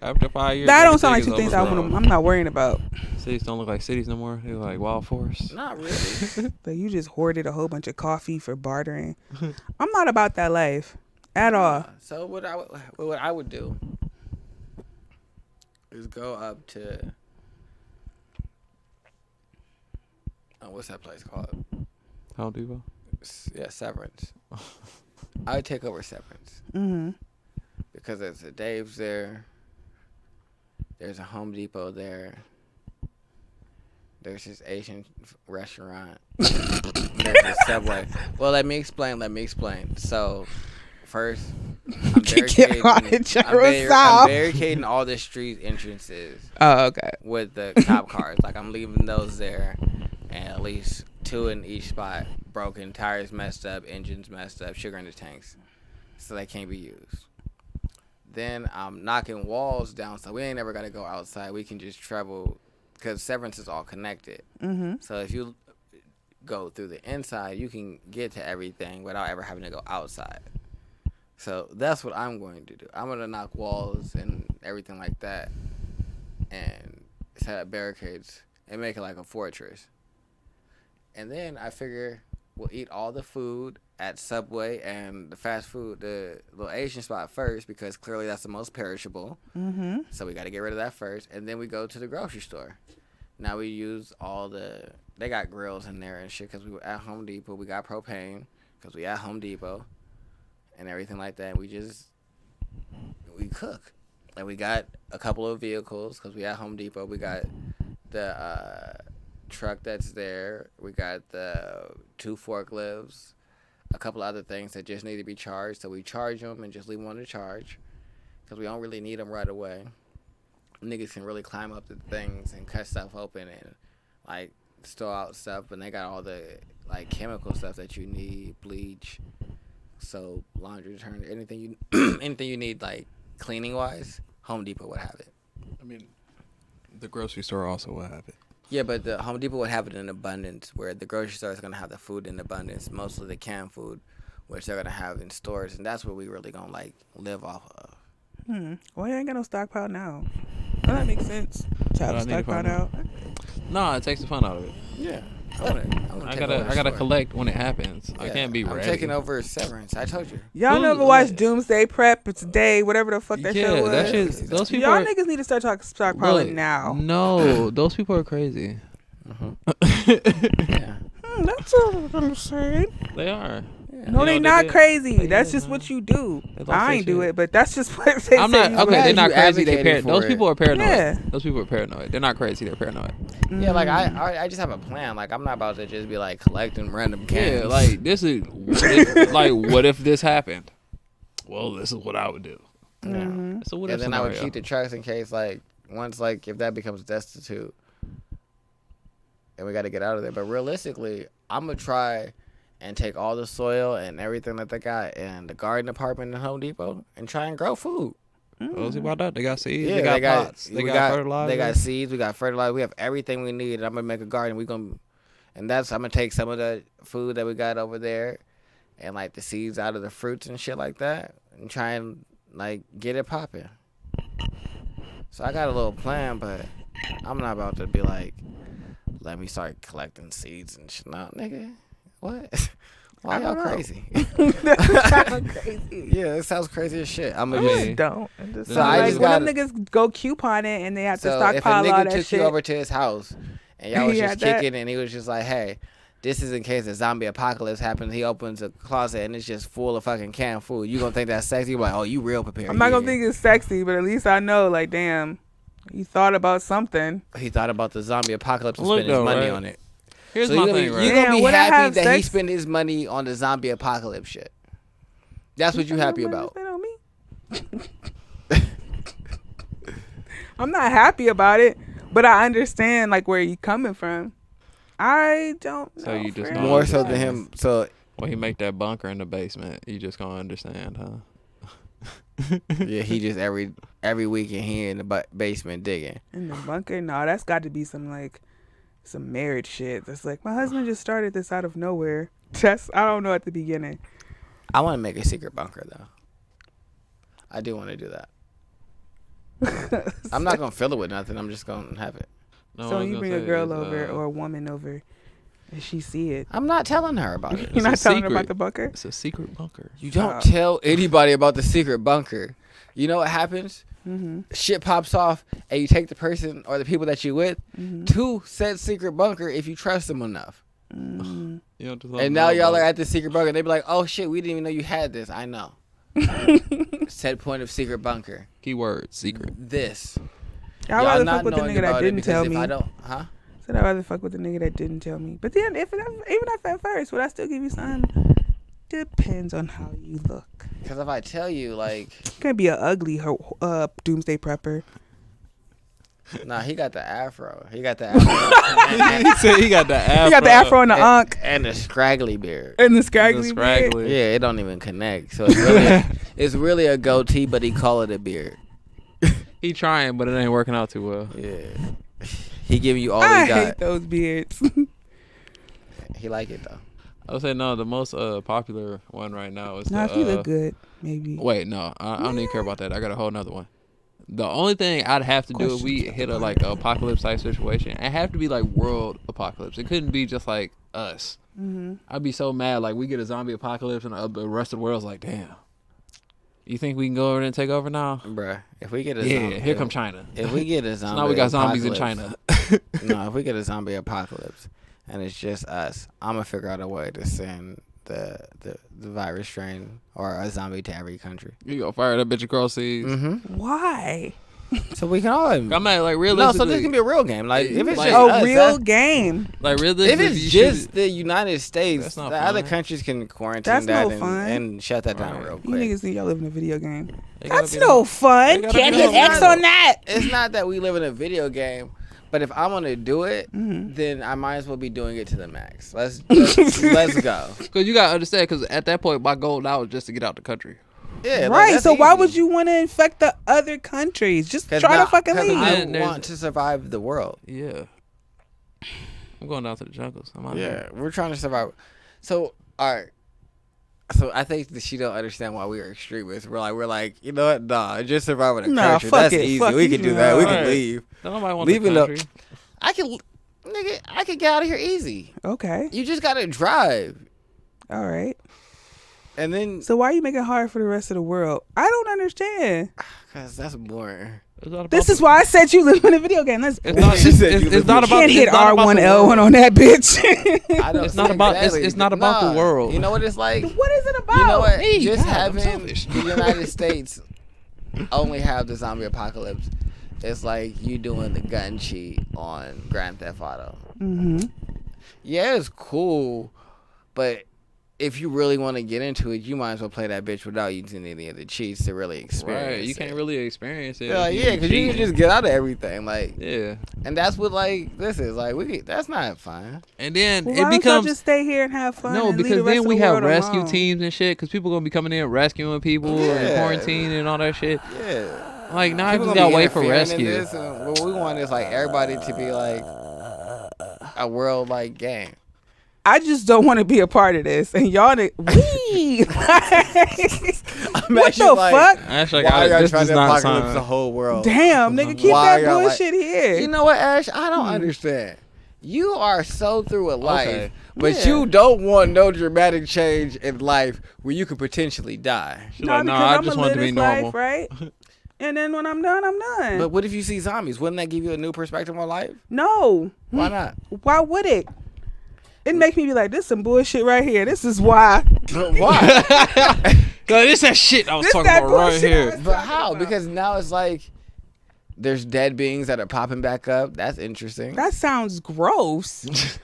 After 5 years, That don't sound like everything 2 is things I overgrown. want. I'm not worrying about. Cities don't look like cities no more. They're like wild forests. Not really. But you just hoarded a whole bunch of coffee for bartering. I'm not about that life at all. So what I would do is go up to what's that place called? Home Depot. Yeah, Severance. I would take over Severance because there's a Dave's there. There's a Home Depot there. There's this Asian restaurant. There's a Subway. Well, let me explain. So, first, I'm Get on it, I'm Jerusalem. barricading all the street entrances Oh, okay. with the cop cars. Like, I'm leaving those there, and at least 2 in each spot. Broken, tires messed up, engines messed up, sugar in the tanks. So they can't be used. then I'm knocking walls down, so we ain't never gotta go outside. We can just travel, because Severance is all connected. Mm-hmm. So if you go through the inside, you can get to everything without ever having to go outside. So that's what I'm going to do. I'm going to knock walls and everything like that and set up barricades and make it like a fortress. And then I figure we'll eat all the food at Subway and the fast food, the little Asian spot first, because clearly that's the most perishable. Mm-hmm. So we got to get rid of that first. And then we go to the grocery store. Now we use all they got grills in there and shit, because we were at Home Depot. We got propane because we at Home Depot and everything like that. We cook. And we got a couple of vehicles because we at Home Depot. We got the truck that's there. We got the 2 forklifts, a couple of other things that just need to be charged. So we charge them and just leave them on the charge because we don't really need them right away. Niggas can really climb up the things and cut stuff open and like store out stuff, and they got all the like chemical stuff that you need, bleach, soap, laundry detergent, anything you need like cleaning wise. Home Depot would have it. I mean, the grocery store also would have it. Yeah, but the Home Depot would have it in abundance, where the grocery store is gonna have the food in abundance, mostly the canned food, which they're gonna have in stores, and that's what we really gonna like live off of. Well, you ain't got no stockpile now. Well, that makes sense. To have a stockpile now. No, it takes the fun out of it. Yeah. I gotta collect when it happens. Yeah, I can't be ready. I'm taking over Severance. I told you. Y'all never watched Doomsday Prep? It's Day, whatever the fuck that show was. That shit, those people y'all niggas need to start talking stockpiling now. No, those people are crazy. Yeah. That's what I'm saying. They are. Yeah. No, they not crazy. That's just what you do. I ain't do it, but that's just what they I'm not okay. They're not crazy. Those people are paranoid. Yeah. Those people are paranoid. They're not crazy. They're paranoid. Yeah, like I just have a plan. Like I'm not about to just be like collecting random cans. Yeah, like this is what if this happened? Well, this is what I would do. Mm-hmm. So what and if then I would keep the trucks in case like once like if that becomes destitute and we got to get out of there. But realistically, I'm gonna try and take all the soil and everything that they got in the garden department in Home Depot and try and grow food. Well, see about that. They got seeds. Yeah, they got pots. They got fertilizer. They got seeds. We got fertilizer. We have everything we need. And I'm gonna make a garden. I'm gonna take some of the food that we got over there, and like the seeds out of the fruits and shit like that, and try and like get it popping. So I got a little plan, but I'm not about to be like, let me start collecting seeds and shit. No, nigga. What? Why y'all crazy? That sounds crazy. Yeah, it sounds crazy as shit. I'm I gonna just don't. So I like just when them niggas go coupon it and they have to stockpile all that shit. So if a nigga took you over to his house and y'all was just kicking and he was just like, hey, this is in case a zombie apocalypse happens. He opens a closet and it's just full of fucking canned food. You gonna think that's sexy? You're like, oh, you real prepared. I'm not gonna think it's sexy, but at least I know, like, damn, you thought about something. He thought about the zombie apocalypse and spent his money on it. Here's my thing, right? You're going to be happy that he spent his money on the zombie apocalypse shit. That's what you're happy about. On me. I'm not happy about it, but I understand, like, where you coming from. I don't know. So you just more so than him. So when he make that bunker in the basement, you just going to understand, huh? Yeah, he just every weekend he in the basement digging. In the bunker? No, that's got to be some, like, some marriage shit. That's like, my husband just started this out of nowhere. I don't know at the beginning. I want to make a secret bunker though. I do want to do that. I'm not gonna fill it with nothing. I'm just gonna have it. No, so you bring a girl over or a woman over, and she see it. I'm not telling her about it. You're not telling her about the bunker. It's a secret bunker. You don't tell anybody about the secret bunker. You know what happens? Mm-hmm. Shit pops off, and you take the person or the people that you with to said secret bunker if you trust them enough. Mm. And now y'all are at the secret bunker. They be like, "Oh shit, we didn't even know you had this." I know. Said point of secret bunker. Keyword secret. This. I'd rather fuck with the nigga that didn't tell me. I don't, huh? Said I'd rather fuck with the nigga that didn't tell me. But then, even if at first, would I still give you something? Depends on how you look. Because if I tell you, like, you can't be an ugly doomsday prepper. Nah, he got the afro. He got the afro. He said he got the afro. He got the afro and the unk And the scraggly beard. and the scraggly beard. Yeah, it don't even connect. So it's really a goatee, but he call it a beard. He trying, but it ain't working out too well. Yeah. He giving you all I he got. hate those beards. He like it though. I would say no. The most popular one right now is Nah, if you look good, maybe. Wait, no, I don't even care about that. I got a whole nother one. The only thing I'd have to do if we hit a like apocalypse type situation, it have to be like world apocalypse. It couldn't be just like us. Mm-hmm. I'd be so mad. Like we get a zombie apocalypse and the rest of the world's like, damn. You think we can go over there and take over now? Bruh, if we get a Yeah, zombie, here come China. If we get a zombie, So now we got zombies in China. No, if we get a zombie apocalypse and it's just us, I'm gonna figure out a way to send the virus strain or a zombie to every country. You gonna fire that bitch across seas? Mm-hmm. Why? So we can all. I'm not like No, realistically. so this can be a real game. Like if it's Like, just us, real game. like realistically. if it's just the United States, That's the not other fun. countries can quarantine That's that no fun. and shut that down Right. real You quick. niggas think y'all live in a video game. They gotta That's be no like- fun. they gotta Can't be hit like- X on that. It's not that we live in a video game, but if I'm gonna do it, Mhm. then I might as well be doing it to the max. Let's go. Cause you gotta understand. Cause at that point, my goal now is just to get out the country. Yeah, like, Right. that's So why easy. would you want to infect the other countries? Just 'Cause try now- to fucking 'cause leave. I Then there's- want to survive the world. Yeah. I'm going down to the jungles. I'm out Yeah, here. we're trying to survive. So, all right. So I think that she don't understand why we are extremists. We're like, you know what? Nah, just surviving a Nah, country. fuck That's it. easy. Fuck We you, can do that. We Right. can leave. Don't nobody want Leaving the the- country. I can get out of here easy. Okay. You just gotta drive, All right. and then So why are you making it hard for the rest of the world? I don't understand. cause that's boring. It's not about This the- is why I said you live in a video game. Let's It's not. She It's, said you it's, live it's not in- about. can't hit it's not about R1 the L1 world. on that bitch. I don't It's not about- it's not about the Nah, world. You know what it's like? What is it about? You know what? Hey, Just God, I'm having selfish. the United States only have the zombie apocalypse. It's like you doing the gun cheat on Grand Theft Auto. Mm-hmm. Yeah, it's cool, but if you really want to get into it, you might as well play that bitch without using any of the cheats to really experience Right. You it. can't really experience it. Yeah, if yeah, because you can cheat. just get out of everything. Like, Yeah. and that's what like this is like. That's not fun. And then Well, it why don't y'all becomes just stay here and have fun? no, and leave because the rest then of we the have world rescue alone? teams and shit. Because people gonna be coming in rescuing people Yeah. and quarantining and all that shit. Yeah. Like now I People just gonna gotta be wait for interfering in rescue. this, and what we want is like everybody to be like a world like game. I just don't want to be a part of this. And y'all, we. What the fuck? Actually, Why are y'all this trying does to not apocalypse the sound. whole world? Damn, nigga, keep Why that y'all like- bullshit here. You know what, Ash? I don't understand. You are so through with life, Okay. but Yeah. you don't want no dramatic change in life where you could potentially die. She's like, nah, I just want it to be normal. Life, right? And then when I'm done, I'm done. But what if you see zombies? Wouldn't that give you a new perspective on life? No. Why not? Why would it? It make me be like, this some bullshit right here. This is why. But why? Cause this that shit I was This talking that about right bullshit I here. was- But how? Because now it's like there's dead beings that are popping back up. That's interesting. That sounds gross.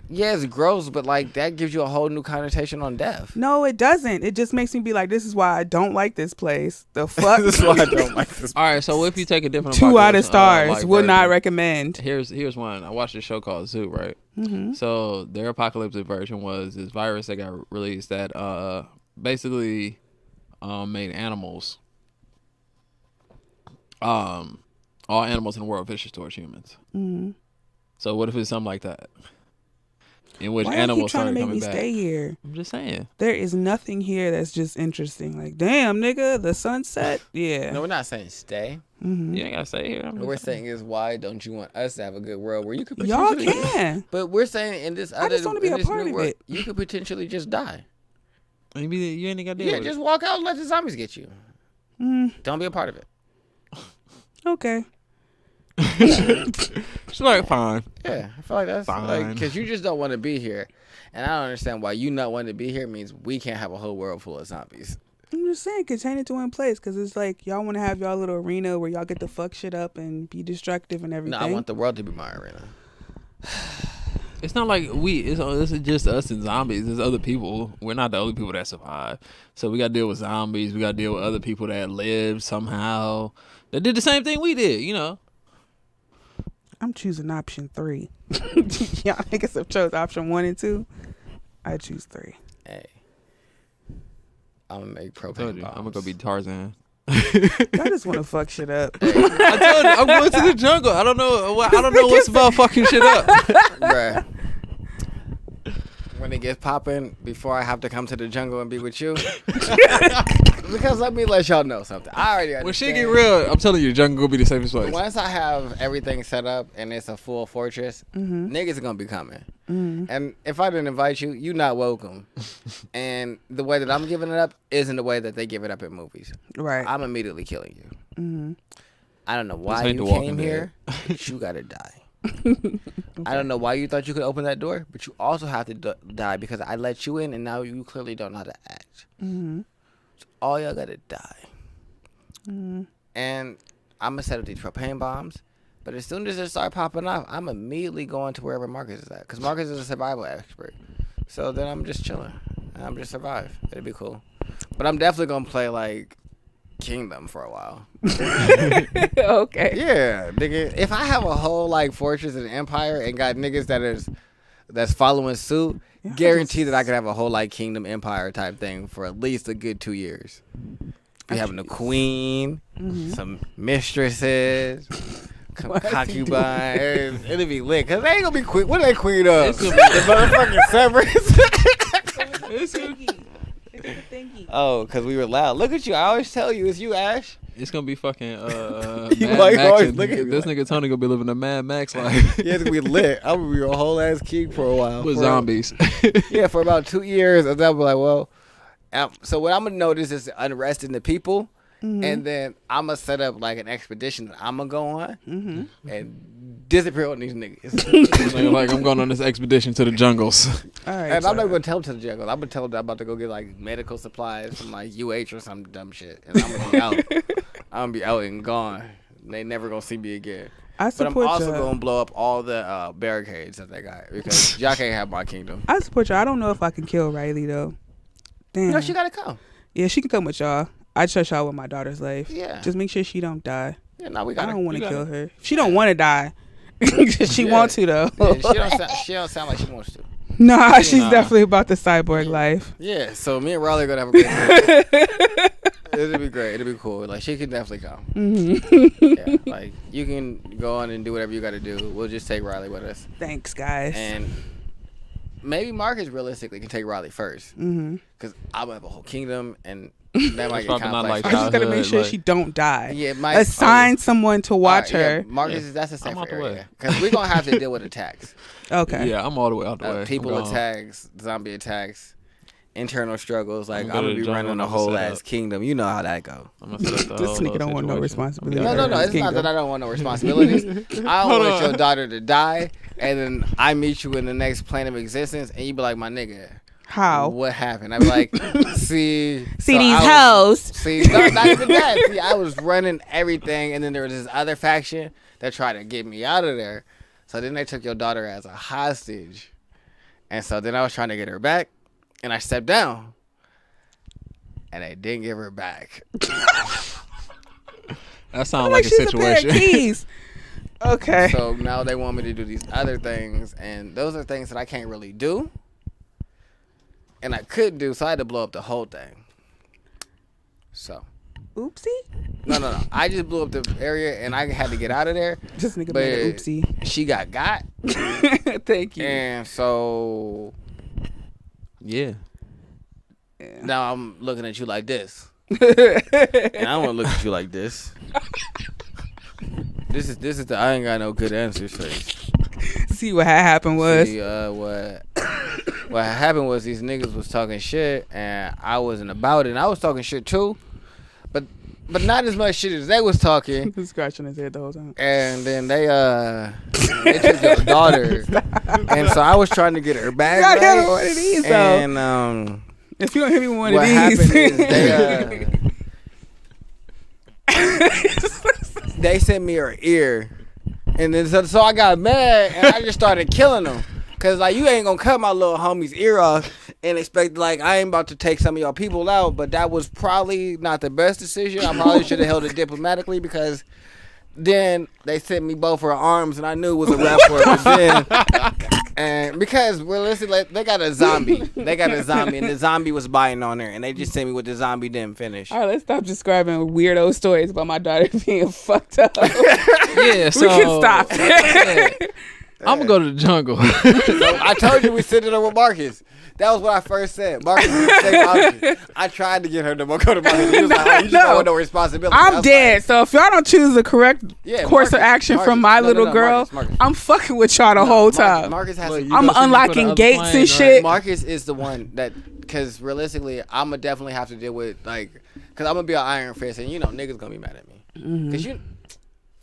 Yeah, it's gross, but like that gives you a whole new connotation on death. No, it doesn't. It just makes me be like, this is why I don't like this place. The fuck? This is why I don't like this. All right, so if you take a different 2 out of apocalypse, stars. like Would not version, recommend. Here's one. I watched a show called Zoo, right? Mm-hmm. So their apocalyptic version was this virus that got released that basically made animals all animals in the world vicious towards humans. Mm-hmm. So what if it's something like that? In which Why y'all keep animals trying to started make coming me back. stay here? I'm just saying. There is nothing here that's just interesting. Like, damn, nigga, the sunset. Yeah. No, we're not saying stay. Mm-hmm. You ain't gotta stay here. I'm What just we're saying. saying is, why don't you want us to have a good world where you could Y'all potentially... can. But we're saying in this I other, just wanna be in a this part new of world, it. you could potentially just die. Maybe you ain't gotta deal Yeah, with just it. walk out and let the zombies get you. Don't be a part of it. Okay. She's like, fine. Yeah, I feel like that's like Fine. because you just don't want to be here, and I don't understand why you not wanting to be here means we can't have a whole world full of zombies. I'm just saying, contain it to one place, because it's like y'all want to have y'all little arena where y'all get to fuck shit up and be destructive and everything. No, I want the world to be my arena. It's not like this is just us and zombies. There's other people. We're not the only people that survive. So we got to deal with zombies. We got to deal with other people that lived somehow that did the same thing we did. You know. I'm choosing option 3. Y'all niggas have chose option 1 and 2. I choose 3. Hey, I'm gonna make I told propane you, bombs. I'm gonna go be Tarzan. I just want to fuck shit up. I told you, I'm going to the jungle. I don't know. I don't know what's about fucking shit up. Bruh. When it gets popping, before I have to come to the jungle and be with you. Because let me let y'all know something. I already understand. When shit get real, I'm telling you, the jungle will be the safest place. Once I have everything set up and it's a full fortress, niggas are gonna be coming. And if I didn't invite you, you not welcome. And the way that I'm giving it up isn't the way that they give it up in movies. Right. I'm immediately killing you. I don't know This why ain't you The Walking came here, but you gotta die. I don't know why you thought you could open that door, but you also have to die because I let you in and now you clearly don't know how to act. So all y'all gotta die. And I'm gonna set up these propane bombs, but as soon as it start popping off, I'm immediately going to wherever Marcus is at because Marcus is a survival expert. So then I'm just chilling. I'm just survive. It'll be cool. But I'm definitely gonna play like Kingdom for a while. Okay. Yeah, nigga. If I have a whole like fortress and empire and got niggas that's following suit, guarantee that I could have a whole like Kingdom Empire type thing for at least a good 2 years. Be having a queen, some mistresses, some concubines. It'll be lit. Cause they ain't gonna be queen. What they queen of? The motherfucking Severus. It's a thingy. Oh, cause we were loud. Look at you. I always tell you, it's you, Ash. It's gonna be fucking You Mad like Max always and- look at me this like- nigga Tony gonna be living a Mad Max life Yeah, it's gonna be lit. I'm gonna be a whole ass king for a while. with For- zombies. Yeah, for about 2 years. And then I'll be like, well, so what I'm gonna notice is unrest in the people. And then I'm gonna set up like an expedition that I'm gonna go on and disappear on these niggas. Nigga, like I'm going on this expedition to the jungles. All right. And I'm not gonna tell them to the jungle. I'm gonna tell them that I'm about to go get like medical supplies from like UH or some dumb shit. And I'm gonna be out. I'm gonna be out and gone. They never gonna see me again. I But I'm support also y'all. gonna blow up all the barricades that they got because y'all can't have my kingdom. I support y'all. I don't know if I can kill Riley though. Damn. No, she gotta come. Yeah, she can come with y'all. I trust y'all with my daughter's life. Yeah. Just make sure she don't die. Yeah, no, we I gotta. don't want we to gotta- kill her. She don't want to die. She Yeah. want to though. Yeah, she don't sound like she wants to. Nah, she's Nah. definitely about the cyborg life. Yeah, so me and Riley are gonna have a good time. It'll be great. It'll be cool. Like she can definitely come. Yeah, like you can go on and do whatever you got to do. We'll just take Riley with us, Thanks, guys. and maybe Marcus realistically can take Riley first, because I'm gonna have a whole kingdom, and that might get probably not complex. like I just gotta make childhood, sure like- she don't die. Yeah, it might Assign someone to watch Alright, yeah, her. Marcus, Yeah. that's a I'm safer out the way. area because we're gonna have to deal with attacks. Okay. Yeah, I'm all the way out the way. People I'm gone. attacks, zombie attacks, internal struggles. Like I'm I'm gonna gonna go to be the running jungle a and whole set ass up. kingdom. You know how that go. I'm gonna set up the This whole nigga little don't want no situation. responsibility. I'll be No, like, no, it's not that I don't want no responsibilities. I don't want your daughter to die, and then I meet you in the next plane of existence, and you be like, my nigga, How? what happened? I be like, see See so these I was- hoes. See, no, not even that. See, I was running everything, and then there was this other faction that tried to get me out of there. So then they took your daughter as a hostage, and so then I was trying to get her back, and I stepped down, and they didn't give her back. That sounds Like like a she's a pair of situation. keys. Okay. So now they want me to do these other things, and those are things that I can't really do, and I could do, so I had to blow up the whole thing. So, Oopsie. no. I just blew up the area, and I had to get out of there. This nigga But made an oopsie. she got, Thank you. and so Yeah. now I'm looking at you like this, and I don't want to look at you like this. This is the I ain't got no good answers face. See what happened was. See, what happened was these niggas was talking shit, and I wasn't about it. And I was talking shit too, but not as much shit as they was talking. He's scratching his head the whole time. And then they took your daughter, and so I was trying to get her back. You gotta right? have one of these, though. And If you don't hit me with one what of these. happened is they sent me her ear, and then so I got mad, and I just started killing them. Cause like you ain't gonna cut my little homie's ear off and expect like I ain't about to take some of y'all people out, but that was probably not the best decision. I probably should have held it diplomatically because Then they sent me both her arms, and I knew it was a wrap for it. But then, and because realistically, they got a zombie. They got a zombie, and the zombie was biting on her, and they just sent me what the zombie didn't finish. All right, let's stop describing weirdo stories about my daughter being fucked up. Yeah, so We can stop. I'm gonna go to the jungle. So I told you we sent it over with Marcus. That was what I first said. Marcus was the same option. I tried to get her to go to Marcus. He was like, "Oh, you just don't want no responsibility." I'm dead. So if y'all don't choose the correct course of action from my little girl, Marcus. I'm fucking with y'all the whole time. Marcus has. I'm unlocking gates and shit. Marcus is the one that, because realistically, I'm gonna definitely have to deal with because I'm gonna be an iron fist, and niggas gonna be mad at me because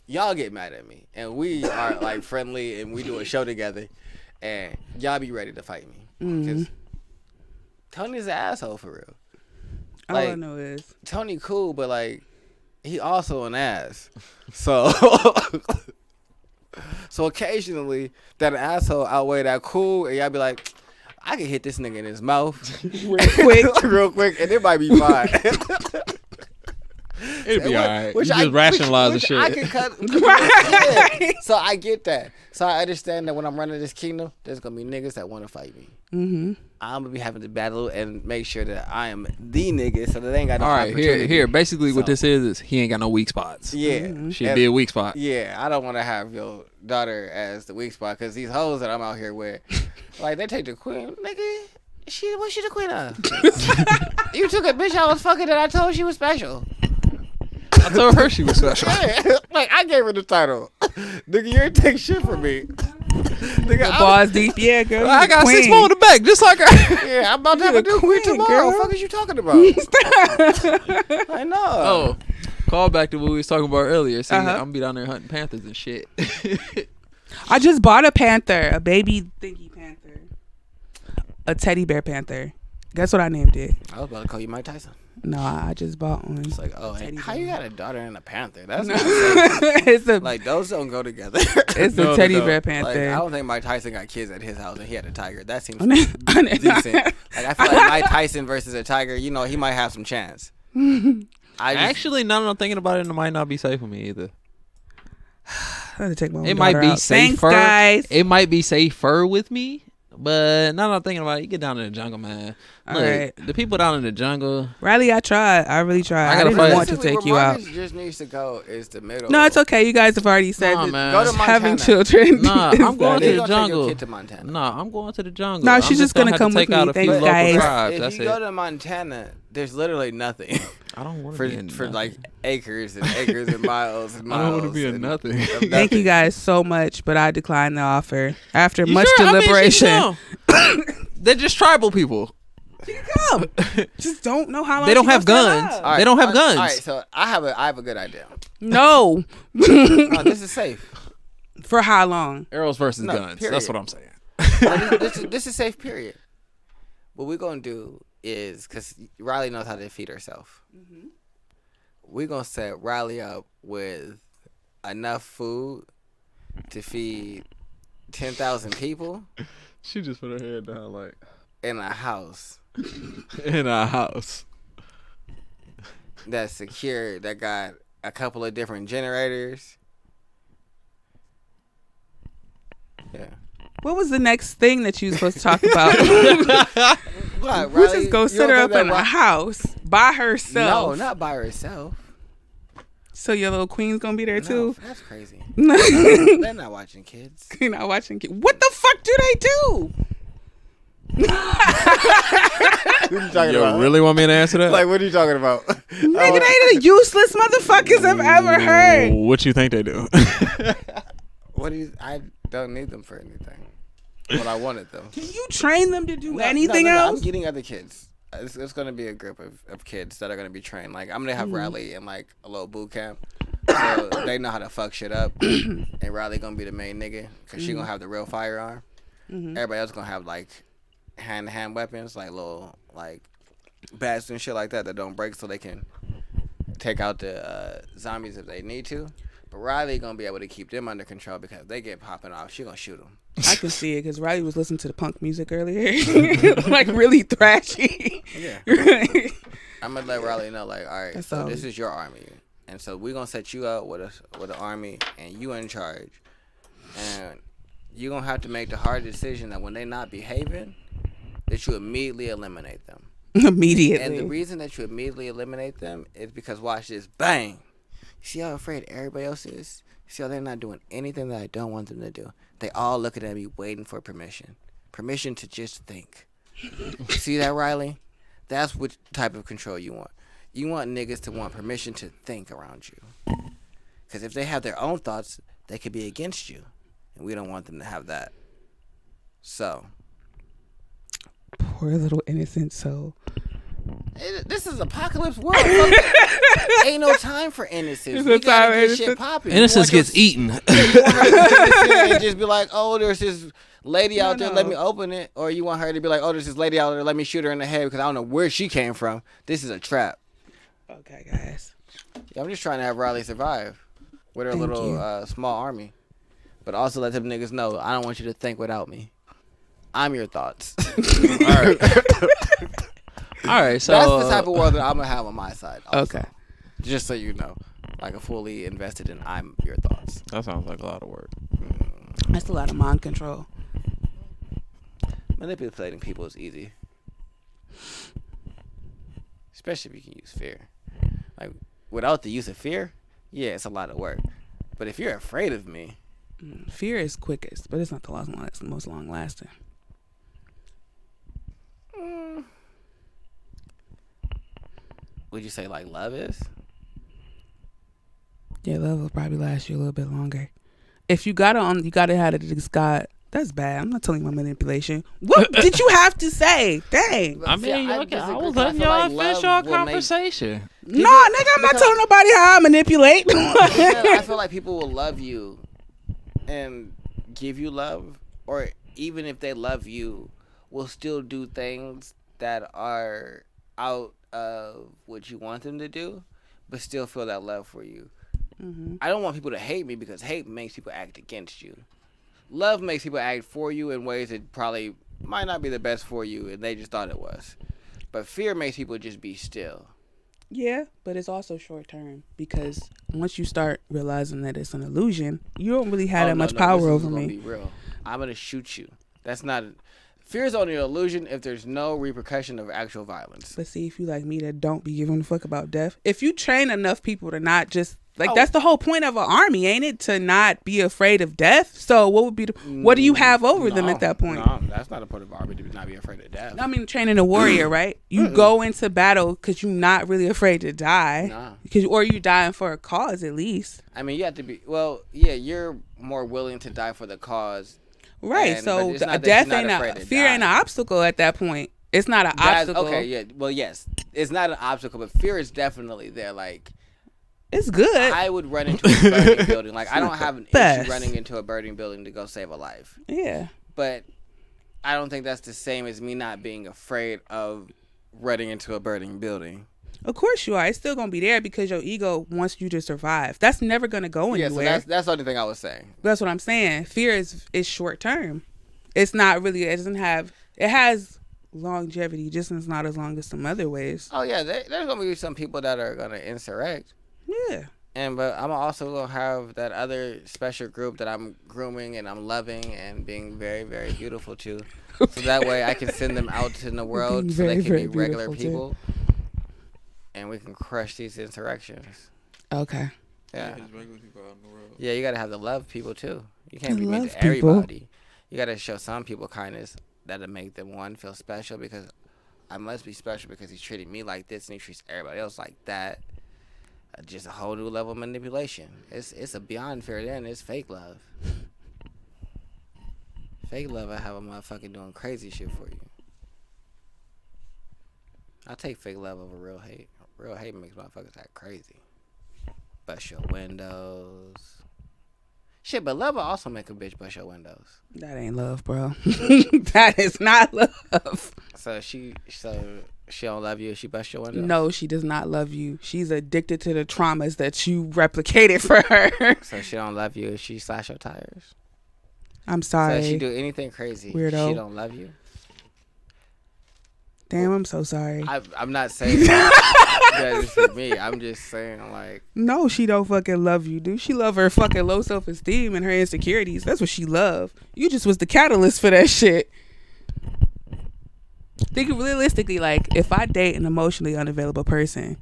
y'all get mad at me, and we are like friendly, and we do a show together, and y'all be ready to fight me because Tony's an asshole for real. All I know is Tony cool, but like he also an ass. So so occasionally that asshole outweigh that cool, and y'all be like, I can hit this nigga in his mouth real quick, and it might be fine. It'd be alright. You just rationalize the shit. I can cut. Yeah. So I get that. So I understand that when I'm running this kingdom, there's gonna be niggas that want to fight me. I'm gonna be having to battle and make sure that I am the nigga, so that they ain't got no opportunity. Here. Basically, what this is he ain't got no weak spots. Yeah, She'd be a weak spot. Yeah, I don't want to have your daughter as the weak spot because these hoes that I'm out here with, like they take the queen, nigga. What's she the queen of? You took a bitch I was fucking that I told she was special. I told her she was special. Yeah, like I gave her the title. Nigga, you ain't take shit from me. Nigga, balls deep, yeah, girl. I got 6 more in the back, just like her. Yeah, I'm about to have a new queen tomorrow. What the fuck is you talking about? I know. Oh, call back to what we was talking about earlier. See, I'm gonna be down there hunting panthers and shit. I just bought a panther, a baby thingy panther, a teddy bear panther. Guess what I named it? I was about to call you Mike Tyson. No, I just bought one. It's like, oh, hey, how you got a daughter and a panther? That's not it's a like those don't go together. It's a teddy bear panther. Like, I don't think Mike Tyson got kids at his house and he had a tiger. That seems decent. Like I feel like Mike Tyson versus a tiger, he might have some chance. Actually, now that I'm thinking about it, it might not be safe for me either. I had to take my own It might be out. safer. Thanks, guys. It might be safer with me. But now that I'm thinking about it, you get down in the jungle, man. Look, right. The people down in the jungle. Riley, I tried. I really tried. I didn't want to take you out. Just needs to go is the middle. No, it's okay. You guys have already said Nah, that man. Go to Montana. having children. Nah, I'm going to the jungle. Take your kid to Montana. Nah, I'm going to the jungle. Nah, I'm she's just gonna come with me. Thanks, local guys. tribes. If That's you go to Montana, there's literally nothing. I don't want to be in for nothing. like acres and acres and miles and miles. I don't want to be in nothing. Thank you guys so much, but I declined the offer after You much sure? deliberation. I mean, they're just tribal people. She can come. Just don't know how long. They don't she have gonna stay guns. alive. All right, They don't have all guns. right, so I have a good idea. No. No, this is safe. For how long? Arrows versus No, guns. period. That's what I'm saying. This is safe. Period. What we're gonna do is because Riley knows how to feed herself. We're gonna set Riley up with enough food to feed 10,000 people She just put her head down like in a house in a house. that's secure, that got a couple of different generators. Yeah. What was the next thing that you were supposed to talk about? What, We Riley? just go You sit don't her think up in that a house by herself. No, not by herself. So your little queen's gonna be there No, too? that's crazy. You're They're not watching kids. not watching. What the fuck do they do? What are you talking You really want me to answer that? Like, what are you talking about? Nigga, they the useless motherfuckers I've ever heard. What you think they do? I don't need them for anything. But I wanted them. Can you train them to do No, anything no, else? I'm getting other kids. It's going to be a group of kids that are going to be trained. Like, I'm going to have Riley in, like, a little boot camp. So they know how to fuck shit up. And Riley going to be the main nigga. Because she going to have the real firearm. Everybody else going to have, like, hand-to-hand weapons. Like, little, like, bats and shit like that don't break so they can take out the zombies if they need to. But Riley going to be able to keep them under control because if they get popping off, she going to shoot them. I can see it because Riley was listening to the punk music earlier. Like, really thrashy. Yeah. I'm going to let Riley know, like, all right, That's so all. this is your army. And so we're gonna set you up with an army, and you in charge, and you're gonna have to make the hard decision that when they're not behaving, that you immediately eliminate them. Immediately. And the reason that you immediately eliminate them is because watch this, bang. See how afraid everybody else is? See how they're not doing anything that I don't want them to do? They all looking at me waiting for permission. Permission to just think. See that, Riley? That's what type of control you want. You want niggas to want permission to think around you. Because if they have their own thoughts, they could be against you. And we don't want them to have that. So. Poor little innocent soul. This is apocalypse world. Ain't no time for innocence. We gotta get shit popping. Innocence gets eaten. And just be like, oh, there's this lady out there, let me open it. Or you want her to be like, oh, there's this lady out there, let me shoot her in the head because I don't know where she came from. This is a trap. Okay, guys. Yeah, I'm just trying to have Riley survive with her little small army. But also let them niggas know, I don't want you to think without me. I'm your thoughts. All right, so that's the type of world that I'm gonna have on my side. Also. Okay. Just so you know, like a fully invested in I'm your thoughts. that sounds like a lot of work. That's a lot of mind control. Manipulating people is easy, especially if you can use fear. Like without the use of fear, yeah, it's a lot of work. But if you're afraid of me, fear is quickest, but it's not the most long lasting. Would you say like love is? Yeah, love will probably last you a little bit longer. If you gotta have it, it's God. That's bad. I'm not telling you my manipulation. What did you have to say? Dang. I mean, I okay, I disagree, was 'cause I letting feel y'all like finish love y'all will make- conversation. No, nigga, I'm not telling nobody how I manipulate. I feel like people will love you and give you love, or even if they love you, will still do things that are out of what you want them to do, but still feel that love for you. Mm-hmm. I don't want people to hate me because hate makes people act against you. Love makes people act for you in ways that probably might not be the best for you, and they just thought it was. But fear makes people just be still. Yeah, but it's also short term because once you start realizing that it's an illusion, you don't really have that much power over me. Be real. I'm gonna shoot you. That's not. Fear is only an illusion if there's no repercussion of actual violence. But see, if you like me that don't be giving a fuck about death, if you train enough people to not just that's the whole point of an army, ain't it? To not be afraid of death. So what do you have over them at that point? No, that's not the point of an army, to not be afraid of death. I mean, training a warrior, right? You go into battle because you're not really afraid to die. Nah. Or you dying for a cause at least. I mean, you have to be. Well, yeah, you're more willing to die for the cause. Right. So death ain't fear ain't an obstacle at that point. It's not an obstacle. Okay. Yeah. Well, yes, it's not an obstacle, but fear is definitely there. Like. It's good. I would run into a burning building. Like, I don't have an issue running into a burning building to go save a life. Yeah. But I don't think that's the same as me not being afraid of running into a burning building. Of course you are. It's still going to be there because your ego wants you to survive. That's never going to go anywhere. Yeah, so that's the only thing I was saying. That's what I'm saying. Fear is short term. It's not really, it has longevity, just it's not as long as some other ways. Oh, yeah. There's going to be some people that are going to insurrect. Yeah. But I'm also going to have that other special group that I'm grooming and I'm loving and being very, very beautiful to. So that way I can send them out in the world so they can be regular people. And we can crush these insurrections. Okay. Yeah. Regular people out in the world. Yeah, you got to have to love people too. You can't be mean to everybody. You got to show some people kindness that'll make them, one, feel special because I must be special because he's treating me like this and he treats everybody else like that. Just a whole new level of manipulation. It's a beyond fear then. It's fake love. Fake love, I have a motherfucker doing crazy shit for you. I take fake love over real hate. Real hate makes motherfuckers act crazy. Bust your windows. Shit, but love will also make a bitch bust your windows. That ain't love, bro. That is not love. So she don't love you if she busts your windows? No, she does not love you. She's addicted to the traumas that you replicated for her. So she don't love you if she slash your tires? I'm sorry. So if she do anything crazy, Weirdo. She don't love you? Damn, I'm so sorry. I'm not saying that is for me. I'm just saying, like, No, she don't fucking love you, dude. She love her fucking low self-esteem and her insecurities. That's what she love. You just was the catalyst for that shit. Think realistically, like, if I date an emotionally unavailable person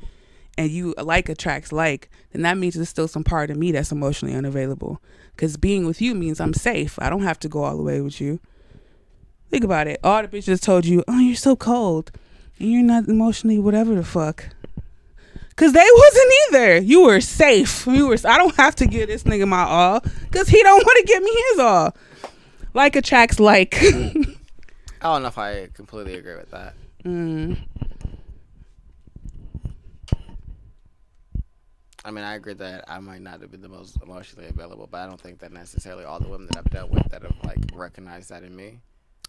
and you like attracts like, then that means there's still some part of me that's emotionally unavailable. Because being with you means I'm safe. I don't have to go all the way with you. Think about it. All the bitches told you, oh, you're so cold. And you're not emotionally whatever the fuck. Because they wasn't either. You were safe. I don't have to give this nigga my all. Because he don't want to give me his all. Like attracts like. I don't know if I completely agree with that. I mean, I agree that I might not have been the most emotionally available, but I don't think that necessarily all the women that I've dealt with that have, like, recognized that in me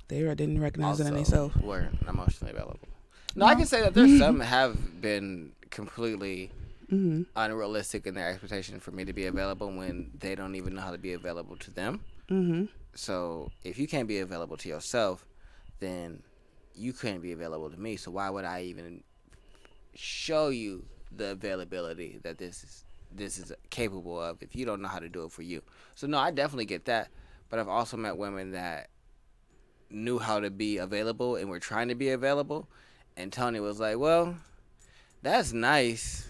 They didn't recognize also it in themselves. weren't emotionally available. No, I can say that there's some that have been completely unrealistic in their expectation for me to be available when they don't even know how to be available to them. So if you can't be available to yourself, then you couldn't be available to me. So why would I even show you the availability that this is capable of if you don't know how to do it for you? So no, I definitely get that. But I've also met women that knew how to be available and were trying to be available. And Tony was like, well, that's nice.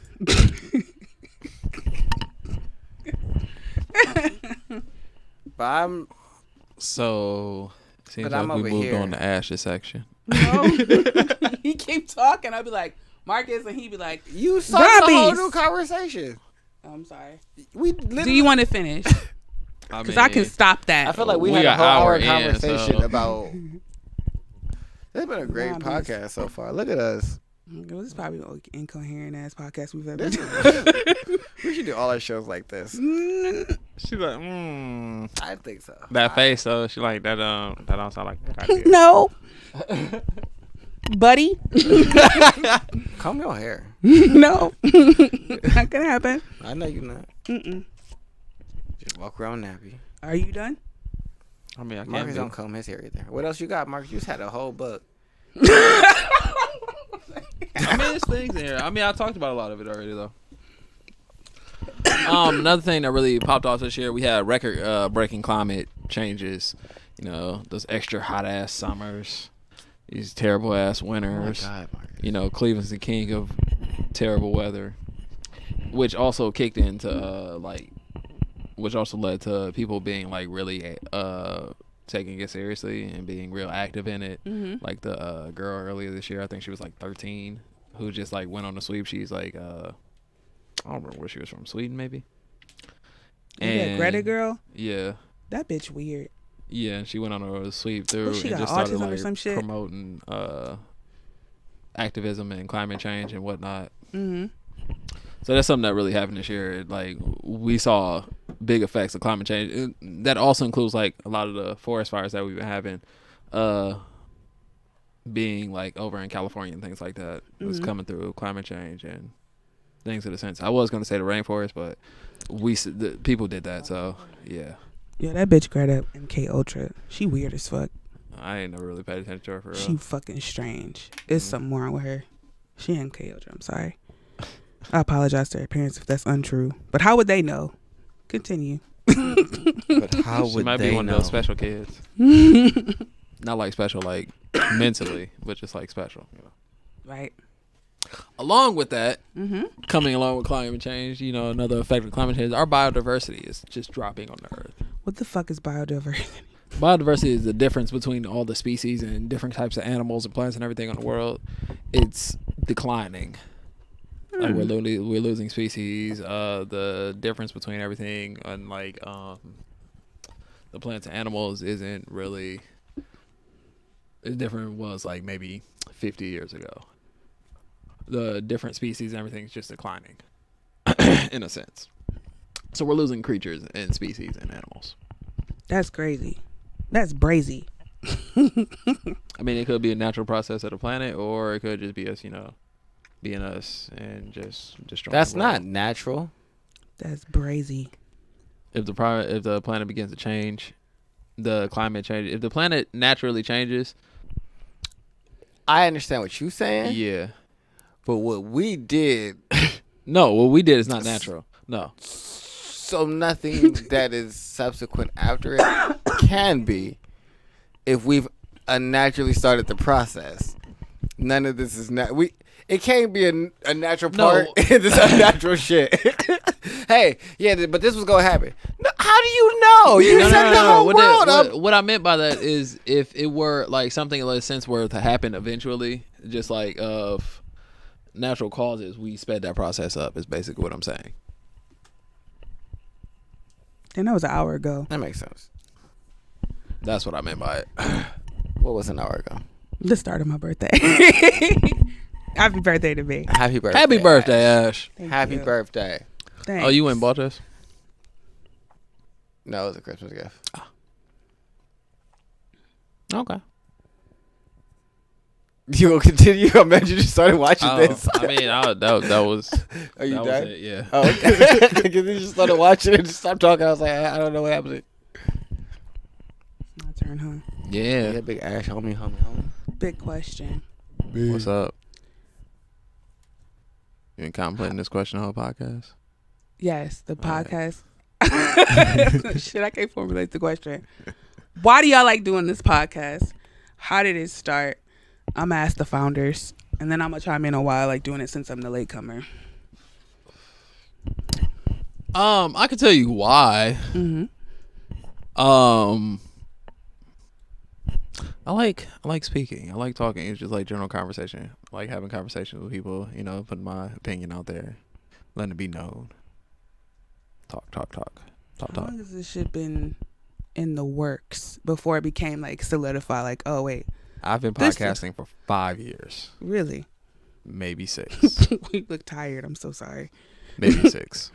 But I'm... So, seems But like I'm we over moved here. on to Ash's section. No. He keep talking. I'd be like, Marcus, and he'd be like, You started a whole zombies. new conversation. I'm sorry. We Do you want to finish? Because I can stop that. I feel like we We had a got whole hour in, conversation so- about... It's been a great Zombies. podcast so far. Look at us. This is probably the most incoherent ass podcast we've ever This done. We should do all our shows like this. She's like, I think so. that face though. She like that. That don't sound like a good idea. No. Buddy. Comb your hair. No. Not gonna happen. I know you're not. Just walk around nappy. Are you done? I mean, I can't. Marcus don't comb his hair either. What else you got, Marcus? You just had a whole book. I mean, there's things in here. I mean, I talked about a lot of it already, though. Another thing that really popped off this year, we had record-breaking climate changes. You know, those extra hot-ass summers, these terrible-ass winters. Oh my God, Marcus. You know, Cleveland's the king of terrible weather, which also kicked into, which also led to people being, like, really taking it seriously and being real active in it. Like the girl earlier this year, I think she was like 13, who just like went on a sweep. She's like I don't remember where she was from, Sweden maybe. And that Greta girl, Yeah, that bitch weird. yeah, and she went on a sweep through She and got just started autism or like some shit? promoting activism and climate change and whatnot. So that's something that really happened this year. Like, we saw big effects of climate change. That also includes like a lot of the forest fires that we've been having, being like over in California and things like that. It was coming through climate change and things of the sense. I was going to say the rainforest, but the people did that. So yeah, Yeah, that bitch Greta and K Ultra, she weird as fuck. I ain't never really paid attention to her for real. She fucking strange. It's something wrong with her. She ain't K Ultra. I'm sorry. I apologize to her parents if that's untrue. But how would they know? Continue. But how She would might they be one know? of those special kids. Not like special, like mentally, but just like special. You know. Right. Along with that, coming along with climate change, you know, another effect of climate change, our biodiversity is just dropping on the earth. What the fuck is biodiversity? Biodiversity is the difference between all the species and different types of animals and plants and everything in the world. It's declining. Like we're losing species. The difference between everything and like the plants and animals isn't really as different was like maybe 50 years ago. The different species and everything is just declining in a sense. So we're losing creatures and species and animals. That's crazy. That's brazy. I mean, it could be a natural process of the planet, or it could just be us, you know, being us and just destroying. That's the world. not natural. That's brazy. If the planet begins to change, the climate change. If the planet naturally changes, I understand what you're saying. Yeah. But what we did. No, what we did is not natural. No. So nothing that is subsequent after it can be if we've unnaturally started the process. None of this is it can't be a natural part in this unnatural shit. Hey, yeah, but this was gonna happen. No, how do you know? You set the whole world up. What I meant by that is if it were like something in a sense were to happen eventually, just like of natural causes, we sped that process up. Is basically what I'm saying. And that was an hour ago. That makes sense. That's what I meant by it. What was an hour ago? The start of my birthday. Happy birthday to me. Happy birthday. Happy birthday, Ash. Happy you. birthday. Thanks. Oh, you went and bought this? No, it was a Christmas gift. Okay. You will continue. I imagine you started watching this. I mean, that was. Are you that done? Was it, yeah. Oh, okay. Because you just started watching it and just stopped talking. I was like, I don't know what happened. My turn, huh? Yeah. Yeah, big Ash, homie. Big question. What's up? You been contemplating this question the whole podcast? Yes, the All right. podcast. Shit, I can't formulate the question. Why do y'all like doing this podcast? How did it start? I'm gonna ask the founders, and then I'm gonna chime in on why I like doing it since I'm the latecomer. I can tell you why. Mm-hmm. I like speaking. I like talking. It's just like general conversation. I like having conversations with people, putting my opinion out there, letting it be known. Talk. How long has this shit been in the works before it became like solidified? Like, oh wait, I've been podcasting for 5 years. really? Maybe 6. You look tired. I'm so sorry. Maybe 6.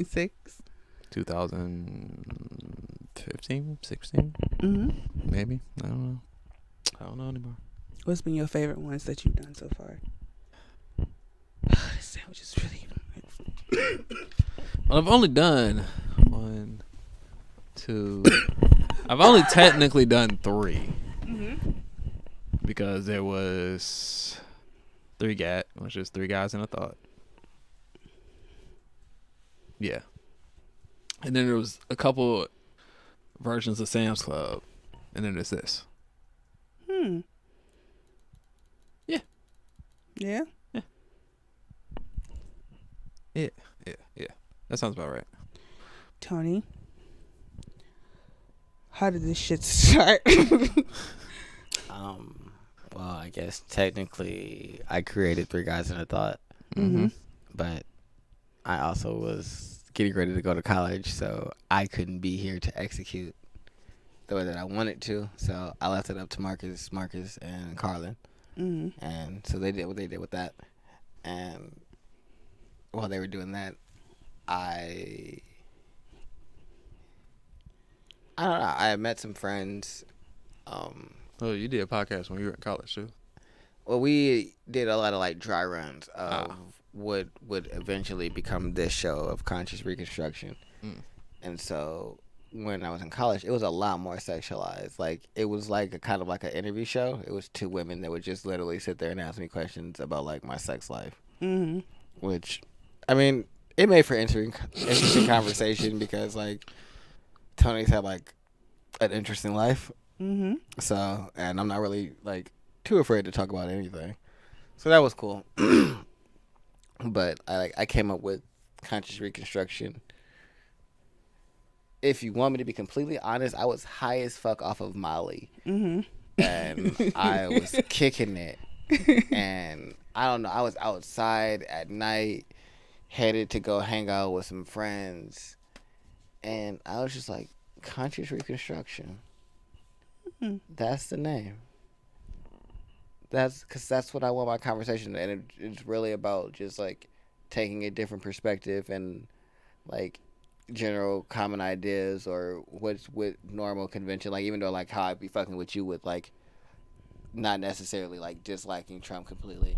6. 2015, 16, Mm-hmm. maybe. I don't know anymore. What's been your favorite ones that you've done so far? This sandwich is really. Well, I've only done 1, 2. I've only technically done 3 Mm-hmm. because there was 3 which is 3 guys and a thought. Yeah. And then there was a couple versions of Sam's Club, and then there's this. Hmm. Yeah. Yeah. Yeah. That sounds about right. Tony, how did this shit start? Well, I guess technically I created 3 guys in a thought, Mm-hmm. but I also was getting ready to go to college, so I couldn't be here to execute the way that I wanted to. So I left it up to Marcus, and Carlin, Mm-hmm. and so they did what they did with that. And while they were doing that, I don't know. I met some friends. Oh, you did a podcast when you were in college too. Well, we did a lot of like dry runs of what would eventually become this show of Conscious Reconstruction. Mm. And so when I was in college, it was a lot more sexualized. Like it was like a kind of like an interview show. It was 2 women that would just literally sit there and ask me questions about like my sex life, Mm-hmm. which, I mean, it made for interesting conversation because like Tony's had like an interesting life. Mm-hmm. So, and I'm not really like too afraid to talk about anything. So that was cool. But I came up with Conscious Reconstruction. If you want me to be completely honest, I was high as fuck off of Molly. Mm-hmm. And I was kicking it. And I don't know, I was outside at night, headed to go hang out with some friends. And I was just like, Conscious Reconstruction. That's the name. That's because that's what I want my conversation, and it's really about just like taking a different perspective and like general common ideas or what's with normal convention. Like even though like how I'd be fucking with you with like not necessarily like disliking Trump completely.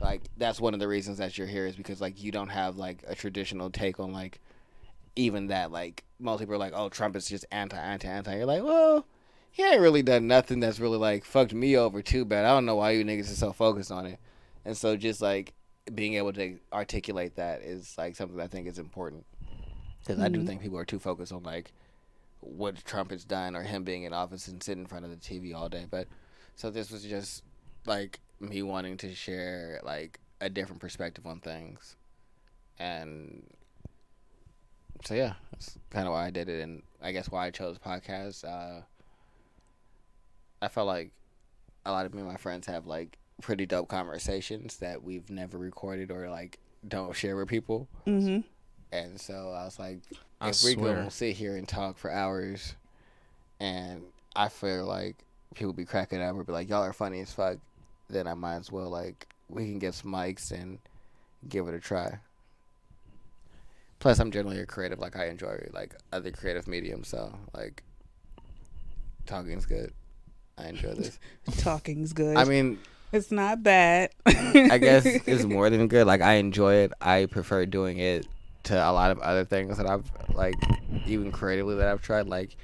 Like that's one of the reasons that you're here is because like you don't have like a traditional take on like even that. Like most people are like, oh, Trump is just anti. You're like, well, he ain't really done nothing that's really like fucked me over too bad. I don't know why you niggas are so focused on it. And so just like being able to articulate that is like something I think is important. Because I do think people are too focused on like what Trump has done or him being in office and sitting in front of the TV all day. But so this was just like me wanting to share like a different perspective on things. And so yeah, that's kind of why I did it, and I guess why I chose podcasts. I felt like a lot of me and my friends have like pretty dope conversations that we've never recorded or like don't share with people. Mm-hmm. And so I was like, I if we swear. go sit here and talk for hours, and I feel like people be cracking up or be like, y'all are funny as fuck, then I might as well like we can get some mics and give it a try. Plus, I'm generally a creative. Like I enjoy like other creative mediums, so like talking's good. I enjoy this. Talking's good. I mean, it's not bad. I guess it's more than good. Like I enjoy it. I prefer doing it to a lot of other things that I've like, even creatively that I've tried. Like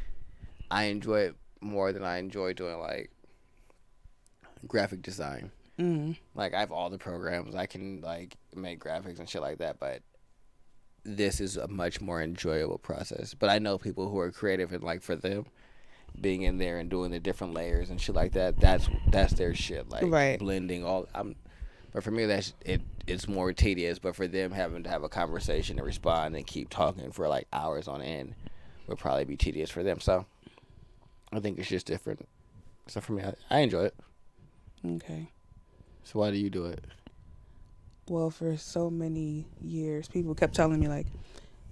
I enjoy it more than I enjoy doing like graphic design. Like I have all the programs. I can like make graphics and shit like that, but this is a much more enjoyable process. But I know people who are creative and like for them being in there and doing the different layers and shit like that, that's their shit. Like Right. blending all but for me that's it's more tedious, but for them having to have a conversation and respond and keep talking for like hours on end would probably be tedious for them. So I think it's just different. So for me, I enjoy it. Okay. So why do you do it? Well, for so many years, people kept telling me like,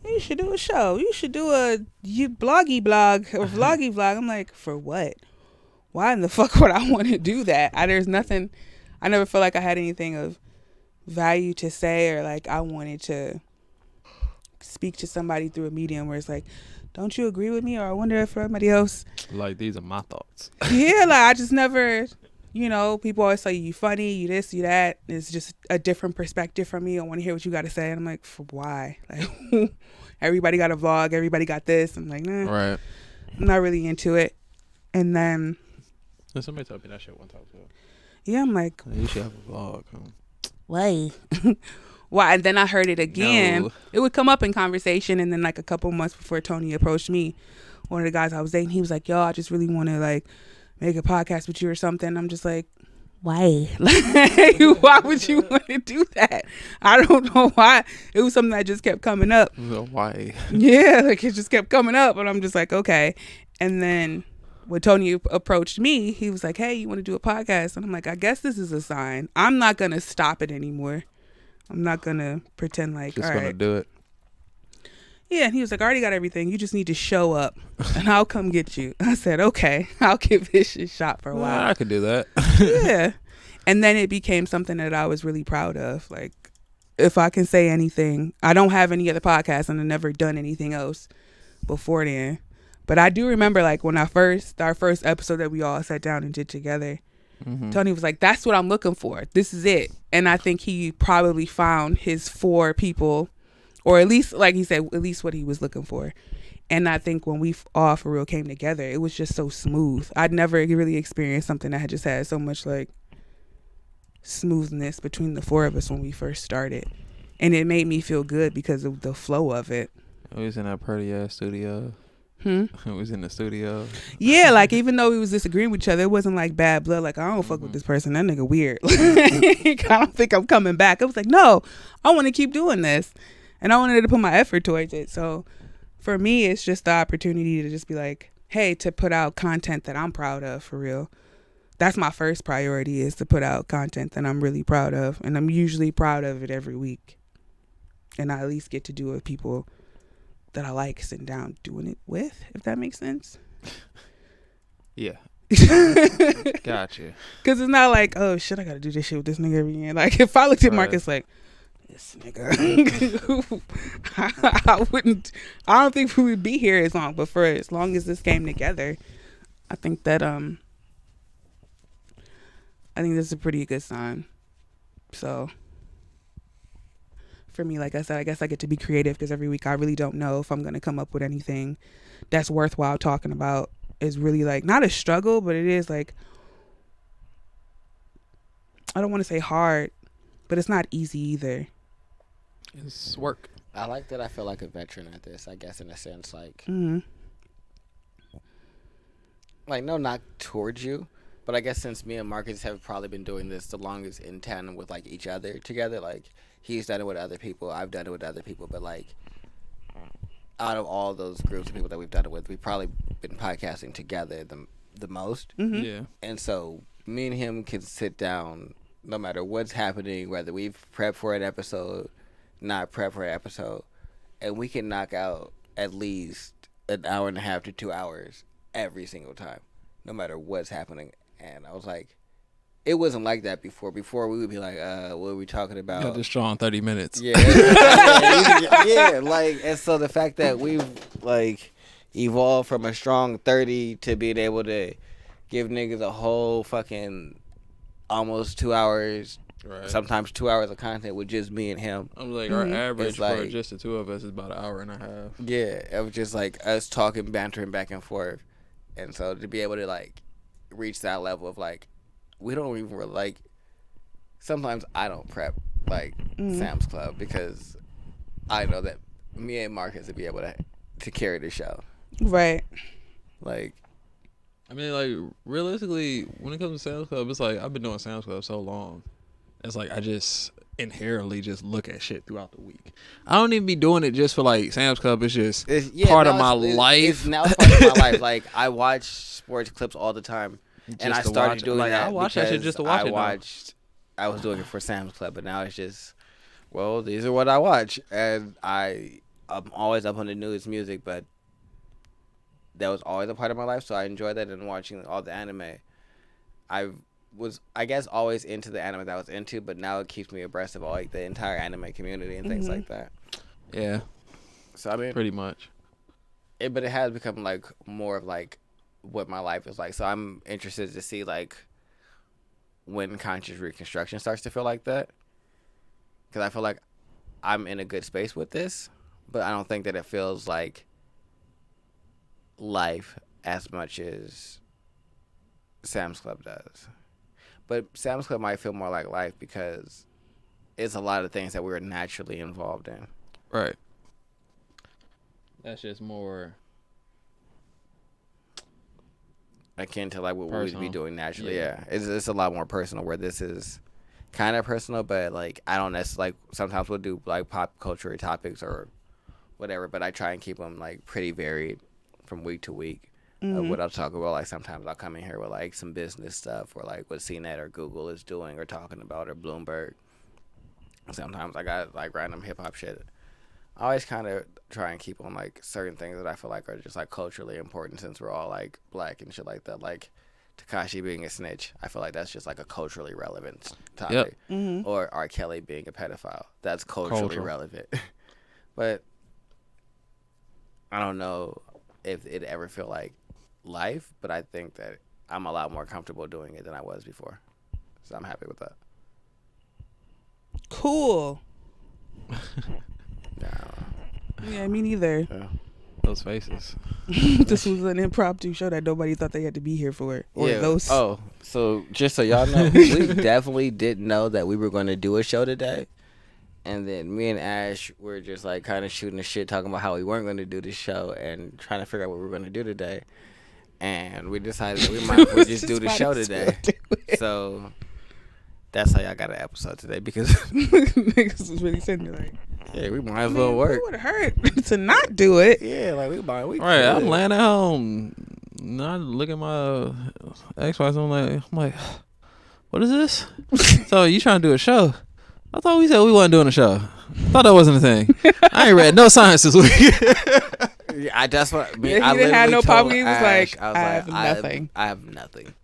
you should do a show. You should do a bloggy blog or vloggy vlog. I'm like, for what? Why in the fuck would I want to do that? There's nothing. I never felt like I had anything of value to say, or like I wanted to speak to somebody through a medium where it's like, don't you agree with me? Or I wonder if everybody else. Like, these are my thoughts. Yeah, like I just never. You know, people always say you funny, you this, you that. It's just a different perspective from me. I want to hear what you got to say. And I'm like, for why? Like, everybody got a vlog. Everybody got this. I'm like, nah. Right. I'm not really into it. And then. And somebody told me that shit one time too. Yeah, I'm like. You should have a vlog. Why? Why? And then I heard it again. No. It would come up in conversation. And then like a couple months before Tony approached me, one of the guys I was dating, he was like, yo, I just really want to like make a podcast with you or something. I'm just like, why? Like, why would you want to do that? I don't know why. It was something that just kept coming up. Why? Yeah, like it just kept coming up, and I'm just like, okay. And then when Tony approached me, he was like, hey, you want to do a podcast? And I'm like, I guess this is a sign. I'm not gonna stop it anymore. I'm not gonna pretend like Just all gonna right. do it. Yeah, and he was like, I already got everything. You just need to show up, and I'll come get you. I said, okay, I'll give this a shot for a while. I could do that. Yeah. And then it became something that I was really proud of. Like, if I can say anything, I don't have any other podcasts, and I've never done anything else before then. But I do remember, like, when our first episode that we all sat down and did together, Tony was like, that's what I'm looking for. This is it. And I think he probably found his 4 people, or at least, like he said, at least what he was looking for. And I think when we all for real came together, it was just so smooth. I'd never really experienced something that had just had so much like smoothness between the 4 of us when we first started. And it made me feel good because of the flow of it. We was in that pretty ass studio. We was in the studio. Yeah, like even though we was disagreeing with each other, it wasn't like bad blood. Like, I don't fuck with this person. That nigga weird. I don't think I'm coming back. I was like, no, I want to keep doing this. And I wanted to put my effort towards it. So for me, it's just the opportunity to just be like, hey, to put out content that I'm proud of for real. That's my first priority, is to put out content that I'm really proud of. And I'm usually proud of it every week. And I at least get to do it with people that I like sitting down doing it with, if that makes sense. Yeah. Gotcha. Because it's not like, oh shit, I gotta do this shit with this nigga every year. Like, if I looked at Marcus like, this nigga, I don't think we would be here as long. But for as long as this came together, I think that that's a pretty good sign. So for me, like I said, I guess I get to be creative because every week I really don't know if I'm going to come up with anything that's worthwhile talking about. is really like not a struggle, but it is like, I don't want to say hard, but it's not easy either. It's work. I like that I feel like a veteran at this, I guess, in a sense. Like, like no knock towards you, but I guess since me and Marcus have probably been doing this the longest in tandem with, like, each other together, like, he's done it with other people, I've done it with other people, but, like, out of all those groups of people that we've done it with, we've probably been podcasting together the most. Yeah. And so me and him can sit down no matter what's happening, whether we've prepped for an episode, not prepped for an episode, and we can knock out at least an hour and a half to 2 hours every single time, no matter what's happening. And I was like, it wasn't like that before. Before we would be like, what are we talking about? Got this strong 30 minutes. Yeah. Yeah, like, and so the fact that we've, like, evolved from a strong 30 to being able to give niggas a whole fucking almost 2 hours, Right. sometimes 2 hours of content with just me and him. I'm like, our average It's for like- just the two of us is about an hour and a half. Yeah, it was just like us talking, bantering back and forth. And so to be able to, like, reach that level of, like, we don't even really, like, sometimes I don't prep, like, Sam's Club, because I know that me and Marcus would be able to carry the show. Right. Like, I mean, like, realistically, when it comes to Sam's Club, it's like, I've been doing Sam's Club so long. It's like, I just inherently just look at shit throughout the week. I don't even be doing it just for, like, Sam's Club. It's just part of my life. Now it's part of my life. Like, I watch sports clips all the time. And I to started watch it. doing Like, that I watch that shit because just to watch it now. I was doing it for Sam's Club, but now it's just, well, these are what I watch. And I'm always up on the newest music, but that was always a part of my life, so I enjoyed that and watching all the anime. I was, I guess, always into the anime that I was into, but now it keeps me abreast of all, like, the entire anime community and things like that. Yeah, So, I mean, pretty much. but it has become, like, more of, like, what my life is like. So I'm interested to see, like, when conscious reconstruction starts to feel like that, because I feel like I'm in a good space with this, but I don't think that it feels like life as much as Sam's Club does. But Sam's Club might feel more like life because it's a lot of things that we're naturally involved in. Right. That's just more Akin to, like, what we would be personal. doing naturally. Yeah. Yeah. It's a lot more personal, where this is kind of personal, but, like, I don't necessarily, like, sometimes we'll do, like, pop culture topics or whatever, but I try and keep them, like, pretty varied from week to week of what I'll talk about. Like, sometimes I'll come in here with, like, some business stuff, or, like, what CNET or Google is doing or talking about, or Bloomberg. Sometimes I got, like, random hip-hop shit. I always kind of try and keep on, like, certain things that I feel like are just, like, culturally important, since we're all, like, black and shit like that. Like, Tekashi being a snitch, I feel like that's just, like, a culturally relevant topic. Or R. Kelly being a pedophile. That's culturally relevant. But I don't know if it ever feel like life, but I think that I'm a lot more comfortable doing it than I was before. So I'm happy with that. Cool. No. Yeah, me neither. Yeah. those faces. This was an impromptu show that nobody thought they had to be here for. Or those. Oh, so just so y'all know, we definitely didn't know that we were going to do a show today. And then me and Ash were just, like, kind of shooting the shit, talking about how we weren't going to do this show and trying to figure out what we were going to do today. And we decided that we might as well just do the show today. So that's how y'all got an episode today, because niggas was really sitting there like, yeah, we might as well work. It would hurt to not do it. Yeah, like we Right, could. I'm laying at home, not looking at my ex-wife. I'm like, what is this? So you trying to do a show? I thought we said we wasn't doing a show. Thought that wasn't a thing. I ain't read no science this week. Yeah, that's what. Yeah, he I didn't have no literally pop. told He was Ash, like, I was I like, have nothing. I have nothing.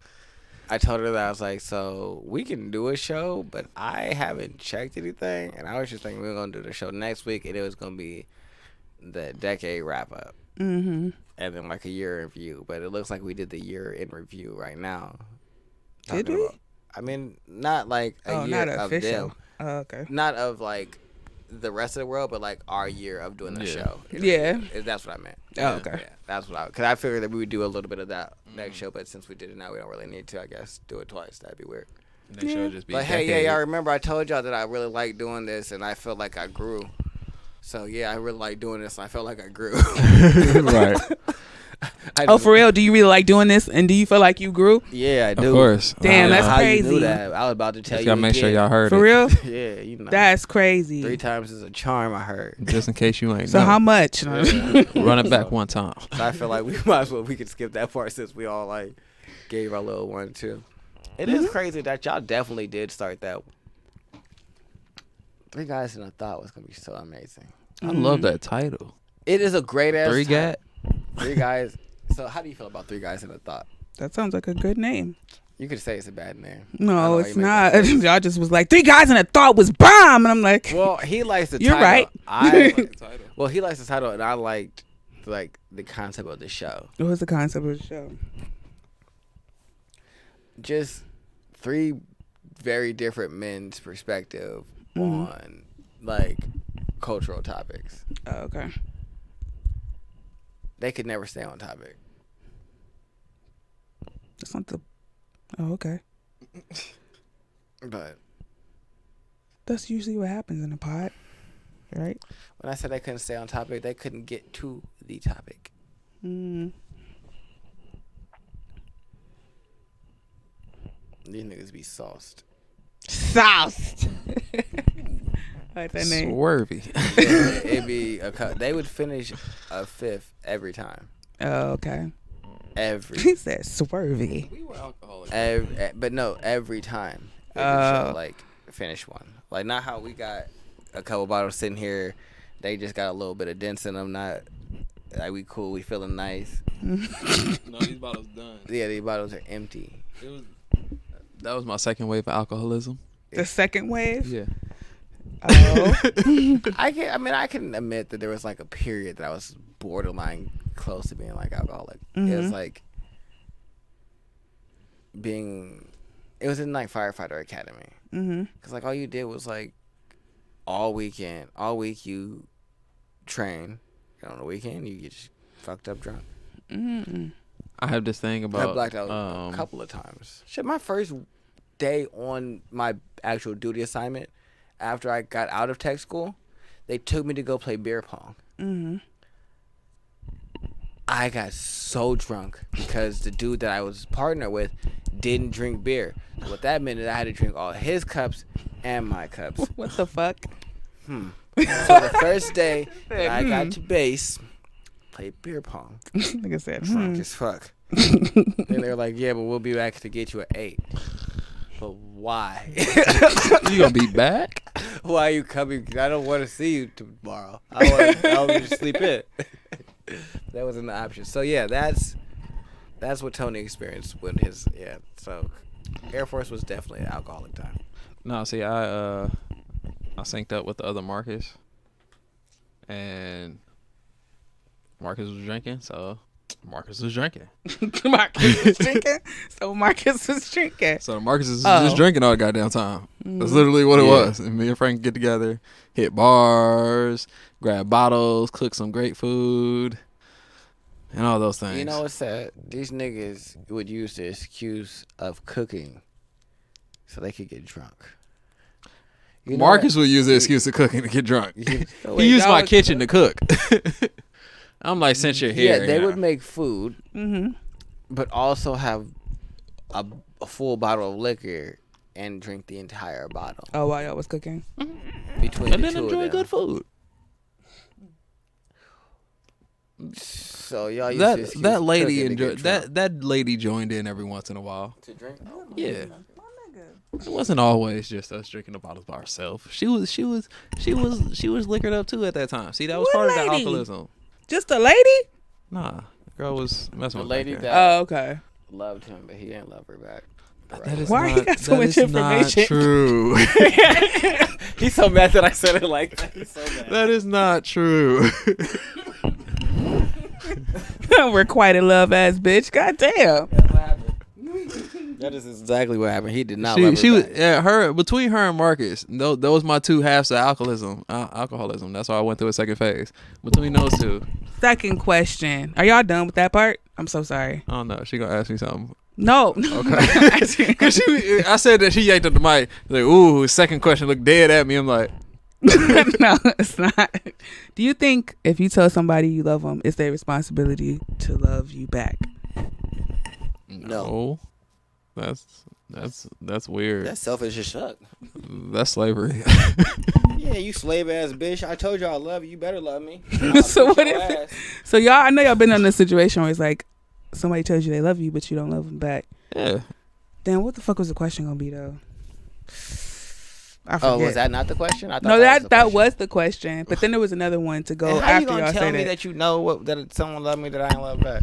I told her that. I was like, so we can do a show, but I haven't checked anything, and I was just thinking we were gonna do the show next week, and it was gonna be the decade wrap up, and then like a year in review. But it looks like we did the year in review right now. Did we? I mean, not like a year not of official. them. Oh, okay. Not of like the rest of the world, but like our year of doing the show. Yeah. That's what I meant. Oh, okay. Yeah, that's what because I figured that we would do a little bit of that next show, but since we did it now, we don't really need to. I guess do it twice. That'd be weird. Next show just be Like, hey, yeah, y'all remember I told y'all that I really like doing this, and I felt like I grew. So yeah, I really like doing this, and I felt like I grew. Right. For real? Do you really like doing this? And do you feel like you grew? Yeah, I do. Of course. Damn, that's how crazy. You knew that? I was about to tell you. Gotta make sure y'all heard For it. real? Yeah, you know. That's crazy. 3 times is a charm, I heard. Just in case you ain't So know. how much? Run it back one time. So I feel like we might as well we could skip that part since we all like gave our little one too. It is crazy that y'all definitely did start that. 3 Guys in a Thought was gonna be so amazing. I love that title. It is a great ass. 3 Guys. So how do you feel about 3 Guys in a Thought? That sounds like a good name. You could say it's a bad name. I No, know it's you make not. that face. Y'all just was like 3 Guys and a Thought was bomb, and I'm like, Well, he likes the You're title. right. Well, he likes the title, and I liked like the concept of the show. what was the concept of the show? Just 3 very different men's perspective on like cultural topics. Oh, okay. They could never stay on topic. That's not the. Oh, okay. But That's usually what happens in a pod, right? when I said they couldn't stay on topic, they couldn't get to the topic. Mm. These niggas be sauced. Sauced. I like that name. Swervy. It'd be they would finish a 5th every time. Oh, okay. Every He said swervy. We were alcoholics. but no, every time. Like finish one. Like not how we got a couple bottles sitting here. They just got a little bit of dents in them. Not like we cool. We feeling nice. No, these bottles done. Yeah, these bottles are empty. That was my second wave of alcoholism. The second wave. Yeah. Oh. I can admit that there was like a period that I was borderline close to being like alcoholic. It was like it was in like firefighter academy. Cause like all you did was like all week you train, and on the weekend you get just fucked up drunk. I have this thing I about blacked out a couple of times. Shit, my first day on my actual duty assignment after I got out of tech school, they took me to go play beer pong. I got so drunk because the dude that I was partnered with didn't drink beer. So what that meant is I had to drink all his cups and my cups. What the fuck? So the first day that I got to base, played beer pong. Like I said, Drunk as fuck. And they were like, yeah, but we'll be back to get you at 8. But why? You gonna be back? Why are you coming? 'Cause I don't want to see you tomorrow. I want to sleep in. That wasn't the option. So yeah, that's what Tony experienced when So Air Force was definitely an alcoholic time. No, see, I synced up with the other Marcus, and Marcus was drinking, so Marcus was drinking. Marcus was drinking. So Marcus was drinking. So Marcus is just drinking all the goddamn time. That's literally what it was. And me and Frank get together, hit bars, grab bottles, cook some great food, and all those things. You know what's sad? These niggas would use the excuse of cooking so they could get drunk. You know Marcus that- would use the excuse of cooking to get drunk. So He used that my was- kitchen to cook. I'm like, since you're here, Yeah, they you know. would make food, but also have a full bottle of liquor and drink the entire bottle Oh, while y'all was cooking. between and the then two enjoy of them. good food. So y'all used to That excuse that lady cooking to enjoyed get drunk. that lady joined in every once in a while. To drink. Yeah. It wasn't always just us drinking the bottles by ourselves. She was liquored up too at that time. See, that was What part of the lady? alcoholism. Just a lady? Nah, the girl was messing The with lady that. that Oh, okay. loved him, but he didn't love her back. That is Why not, he got so that much is not information? true. He's so mad that I said it like that. He's so mad. That is not true. Requited love ass bitch. God damn. That's what happened. That is exactly what happened. He did not love her She was back. between her and Marcus. Those my two halves of alcoholism. That's why I went through a second phase between those two. Second question. Are y'all done with that part? I'm so sorry. I don't know. She gonna ask me something. No. Okay. Cause I said that she yanked up the mic. Like, ooh, second question looked dead at me. I'm like, No, it's not. Do you think if you tell somebody you love them, it's their responsibility to love you back? no. That's weird. That's selfish as fuck. That's slavery. Yeah, you slave ass bitch. I told you I love you. You better love me. So what if? So y'all, I know y'all been in a situation where it's like somebody tells you they love you, but you don't love them back. Yeah. Then what the fuck was the question gonna be though? I forget. Oh, was that not the question? I thought No, that that was the question. But then there was another one to go and how you after gonna y'all tell say me that. that you know that someone loved me that I ain't love back?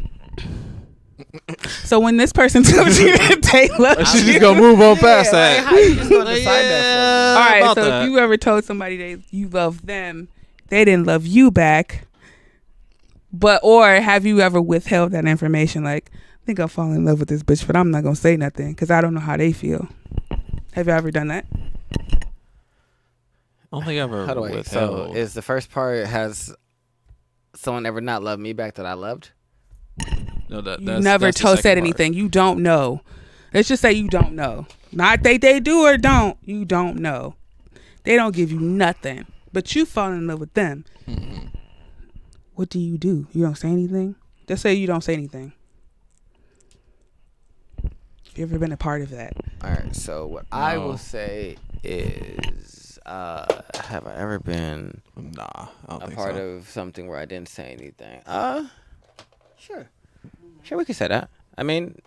So when this person tells you that they love She you, just gonna move on past like, that. how you just gonna decide that all right. about So that. if you ever told somebody you love them, they didn't love you back, or have you ever withheld that information? Like, I think I'll fall in love with this bitch, but I'm not gonna say nothing because I don't know how they feel. Have you ever done that? I don't think I ever How do I? So withheld. is the first part, has someone ever not loved me back that I loved? No, You never that's the second said part. anything. You don't know. Let's just say you don't know. Not they do or don't. You don't know. They don't give you nothing, but you fall in love with them. Mm-hmm. What do? You don't say anything? Just say you don't say anything. Have you ever been a part of that? All right. So what I No. will say is, have I ever been Nah, I don't a think part so. of something where I didn't say anything? Sure. Sure, we can say that. I mean,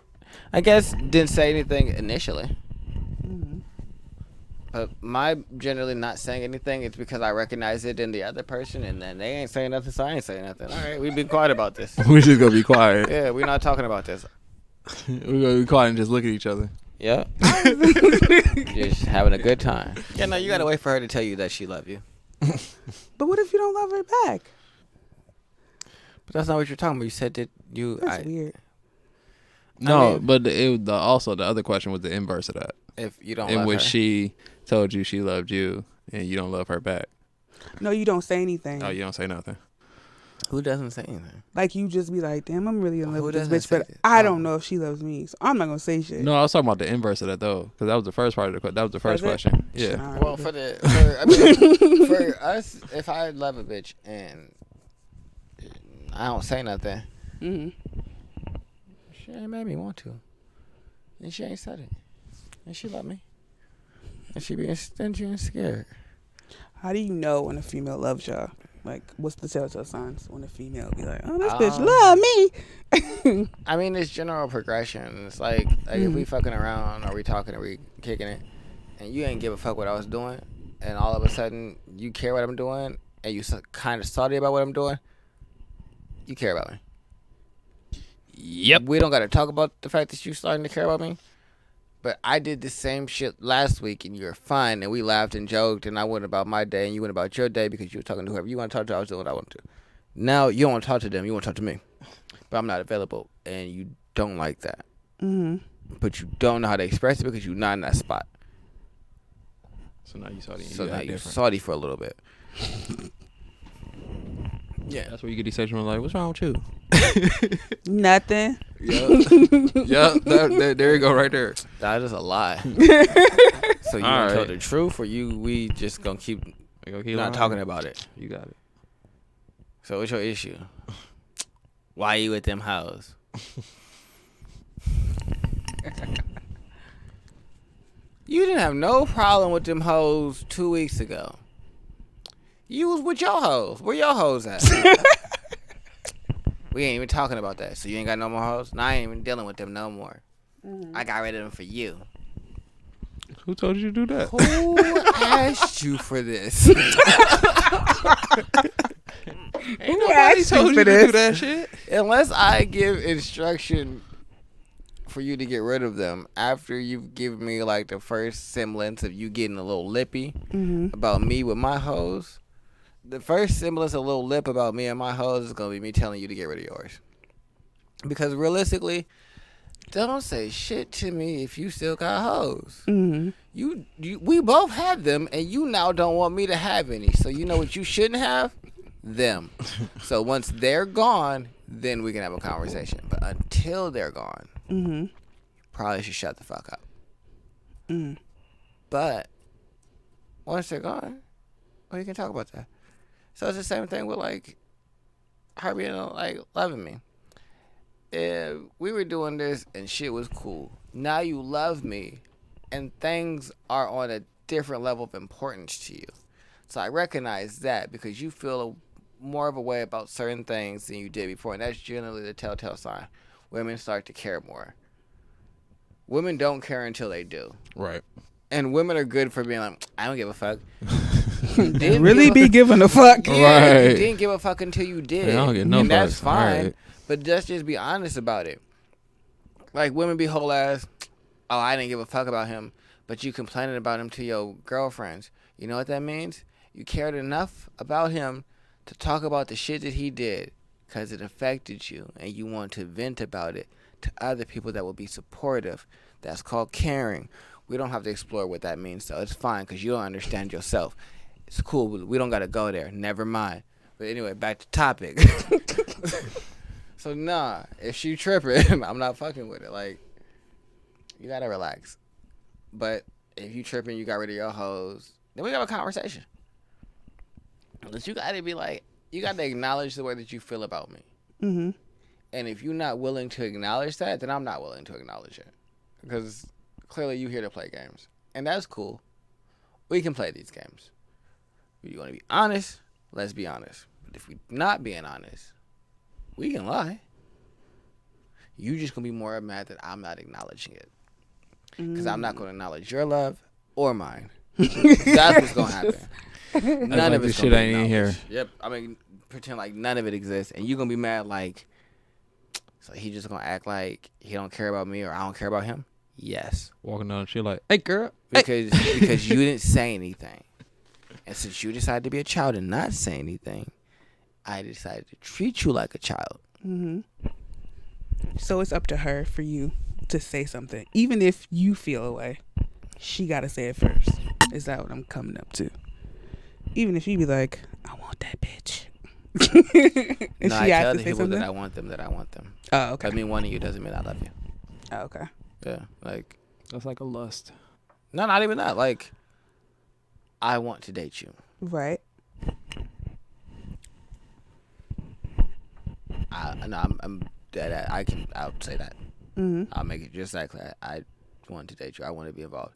I guess didn't say anything initially. Mm-hmm. But my generally not saying anything, it's because I recognize it in the other person, and then they ain't saying nothing, so I ain't saying nothing. All right, we be quiet about this. We just gonna be quiet. Yeah, we're not talking about this. We're gonna be quiet and just look at each other. Yeah. Just having a good time. Yeah, no, you gotta wait for her to tell you that she love you. But what if you don't love her back? But that's not what you're talking about. You said that you. That's weird. No, mean- but also the other question was the inverse of that, If you don't in love which her. she told you she loved you and you don't love her back. No, you don't say anything. Oh, you don't say nothing. Who doesn't say anything? Like you just be like, damn, I'm really in love Who with this doesn't bitch, say but that? I Oh. don't know if she loves me, so I'm not gonna say shit. No, I was talking about the inverse of that though, because that was the first part of the question. That was the first Was it? question. Yeah. Alright. Well, I mean, for us, if I love a bitch and I don't say nothing, Mm-hmm. she ain't made me want to, and she ain't said it, and she love me, and she being stingy and scared. How do you know when a female loves y'all? Like, what's the telltale signs when a female be like, oh, this bitch love me? I mean, it's general progression. It's like if we fucking around or we talking or we kicking it, and you ain't give a fuck what I was doing, and all of a sudden you care what I'm doing, and you kind of salty about what I'm doing, you care about me. Yep. We don't got to talk about the fact that you starting to care about me, but I did the same shit last week, and you're fine, and we laughed and joked, and I went about my day, and you went about your day because you were talking to whoever you want to talk to. I was doing what I wanted to. Now you don't want to talk to them. You want to talk to me, but I'm not available, and you don't like that. Mm-hmm. But you don't know how to express it because you're not in that spot. So now you salty. So now you're salty for a little bit. Yeah. That's where you get these sexual like, what's wrong with you? Nothing. Yeah. There you go, right there. That is a lie. So you All gonna tell right. the truth, or we just gonna keep not talking about it? You got it. So what's your issue? Why you with them hoes? You didn't have no problem with them hoes 2 weeks ago. You was with your hoes. Where your hoes at? We ain't even talking about that. So you ain't got no more hoes? No, I ain't even dealing with them no more. I got rid of them for you. Who told you to do that? Who asked you for this? Who Nobody asked you told for you to this? do that shit. Unless I give instruction for you to get rid of them after you've given me like the first semblance of you getting a little lippy about me with my hoes. The first semblance of a little lip about me and my hoes is gonna be me telling you to get rid of yours. Because realistically, don't say shit to me if you still got hoes. Mm-hmm. We both had them, and you now don't want me to have any. So you know what you shouldn't have? Them. So once they're gone, then we can have a conversation. But until they're gone, Mm-hmm. probably should shut the fuck up. Mm. But once they're gone, well, you can talk about that. So it's the same thing with like her being like loving me. If we were doing this and shit was cool, now you love me, and things are on a different level of importance to you. So I recognize that because you feel more of a way about certain things than you did before, and that's generally the telltale sign. Women start to care more. Women don't care until they do. Right. And women are good for being like, I don't give a fuck. They really be giving a fuck. Yeah, Right. you didn't give a fuck until you did. I don't get no and that's fucks. fine. Right. But let's just be honest about it. Like, women be whole ass, oh, I didn't give a fuck about him, but you complaining about him to your girlfriends. You know what that means? You cared enough about him to talk about the shit that he did because it affected you, and you want to vent about it to other people that will be supportive. That's called caring. We don't have to explore what that means, so it's fine because you don't understand yourself. It's cool. We don't got to go there. Never mind. But anyway, back to topic. So, nah, if she tripping, I'm not fucking with it. Like, you got to relax. But if you tripping, you got rid of your hoes, then we have a conversation. But you got to be like, you got to acknowledge the way that you feel about me. Mm-hmm. And if you're not willing to acknowledge that, then I'm not willing to acknowledge it. Because clearly you here to play games. And that's cool. We can play these games. If you want to be honest, let's be honest. But if we're not being honest, we can lie. You just going to be more mad that I'm not acknowledging it. Because I'm not going to acknowledge your love or mine. That's what's going to happen. None of this it's shit going to ain't in here. Yep. I mean, pretend like none of it exists. And you're going to be mad like, so he just going to act like he don't care about me or I don't care about him? Yes. Walking down the street like, hey, girl. Because you didn't say anything. And since you decided to be a child and not say anything, I decided to treat you like a child. Mm-hmm. So it's up to her for you to say something. Even if you feel away, she got to say it first. Is that what I'm coming up to? Even if you be like, I want that bitch. And No, she I has tell to the say people something? that I want them. Oh, okay. I mean, wanting you doesn't mean I love you. Oh, okay. Yeah, like, That's like a lust. no, not even that. Like, I want to date you. Right. I'm dead. I'll say that. Mm-hmm. I'll make it just like that. I want to date you. I want to be involved.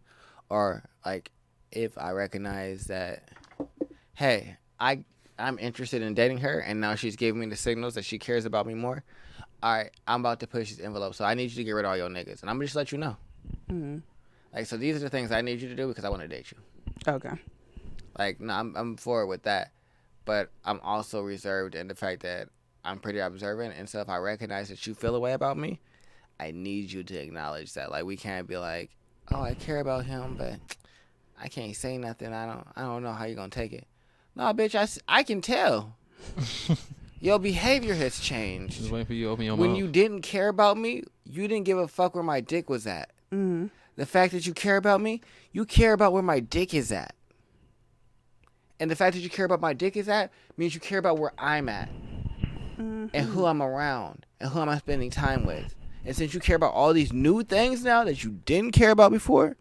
Or like, if I recognize that, hey, I'm interested in dating her, and now she's giving me the signals that she cares about me more. All right, I'm about to push this envelope, so I need you to get rid of all your niggas, and I'm gonna just let you know. Mm-hmm. Like, so these are the things I need you to do because I want to date you. Okay. Like, no, I'm forward with that, but I'm also reserved in the fact that I'm pretty observant, and so if I recognize that you feel a way about me, I need you to acknowledge that. Like, we can't be like, oh, I care about him, but I can't say nothing. I don't know how you gonna take it. No, bitch, I can tell. Your behavior has changed. Just waiting for you to open your When mouth. you didn't care about me, you didn't give a fuck where my dick was at. Mm-hmm. The fact that you care about me, you care about where my dick is at. And the fact that you care about my dick is at means you care about where I'm at. Mm-hmm. And who I'm around. And who I'm spending time with. And since you care about all these new things now that you didn't care about before,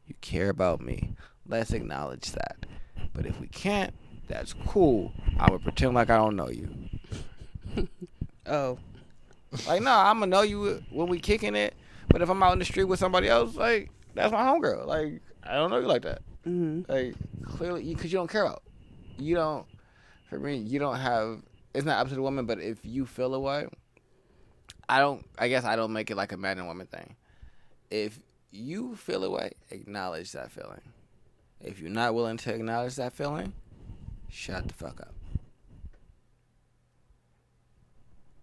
you care about me. Let's acknowledge that. But if we can't, that's cool. I'm going to pretend like I don't know you. Oh. Like, no, I'm going to know you when we kicking it. But if I'm out in the street with somebody else, like, that's my homegirl. Like, I don't know you like that. Mm-hmm. Like, clearly, because you don't care about. You don't, for me, you don't have, it's not up to the woman, but if you feel a way, I guess I don't make it like a man and woman thing. If you feel a way, acknowledge that feeling. If you're not willing to acknowledge that feeling, shut the fuck up.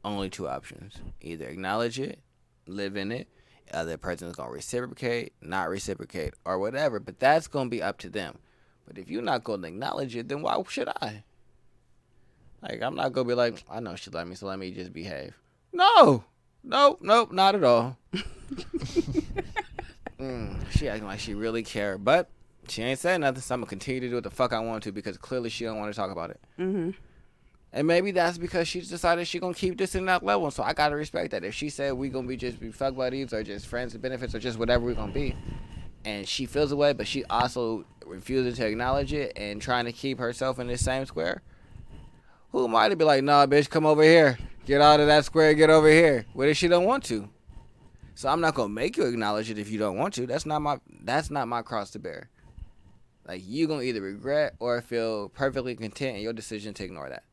Only two options. Either acknowledge it, live in it, the other person's going to reciprocate, not reciprocate, or whatever, but that's going to be up to them. But if you're not going to acknowledge it, then why should I? Like, I'm not going to be like, I know she love me, so let me just behave. No! Nope, not at all. She acting like she really care, but she ain't saying nothing, so I'm gonna continue to do what the fuck I want to because clearly she don't want to talk about it. Mm-hmm. And maybe that's because she's decided she gonna keep this in that level, so I gotta respect that. If she said we gonna be fuck buddies or just friends with benefits or just whatever we gonna be, and she feels away, but she also refuses to acknowledge it and trying to keep herself in the same square, who am I to be like, nah, bitch, come over here. Get out of that square, get over here. What if she don't want to? So I'm not gonna make you acknowledge it if you don't want to. That's not my cross to bear. Like, you gonna either regret or feel perfectly content in your decision to ignore that.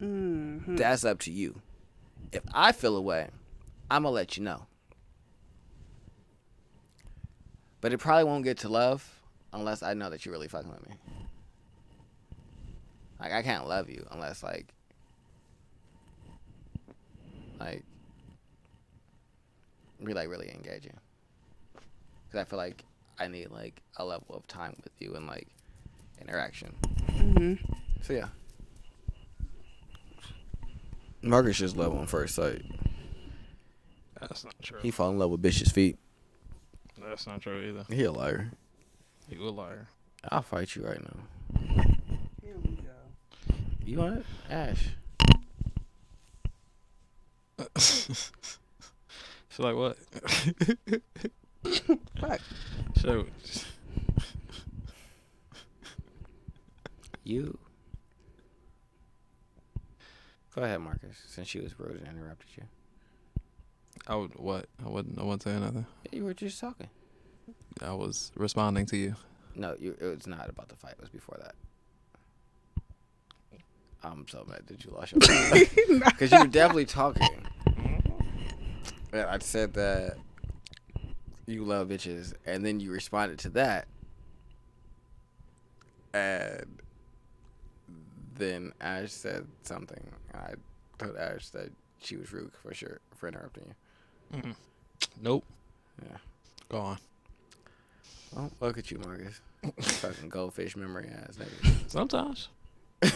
Mm-hmm. That's up to you. If I feel away, I'm gonna let you know. But it probably won't get to love unless I know that you're really fucking with me. Like, I can't love you unless, like we, like, really engaging. Because I feel like I need, like, a level of time with you and, like, interaction. Mm-hmm. So, yeah. Marcus just love on first sight. That's not true. He fall in love with bitches' feet. That's not true either. He a liar. You a liar. I'll fight you right now. Here we go. You want it? Ash. She's like, what? Fuck. So, You. Go ahead, Marcus, since she was rude and interrupted you. I would what? I wasn't saying nothing. Yeah, you were just talking. I was responding to you. No, it was not about the fight. It was before that. I'm so mad that you lost your mind. Because you were definitely talking. And I said that you love bitches, and then you responded to that. And then Ash said something. I told Ash that she was rude for sure for interrupting you. Nope. Yeah. Go on. Well, look at you, Marcus. Fucking goldfish memory ass nigga. Sometimes. Yeah,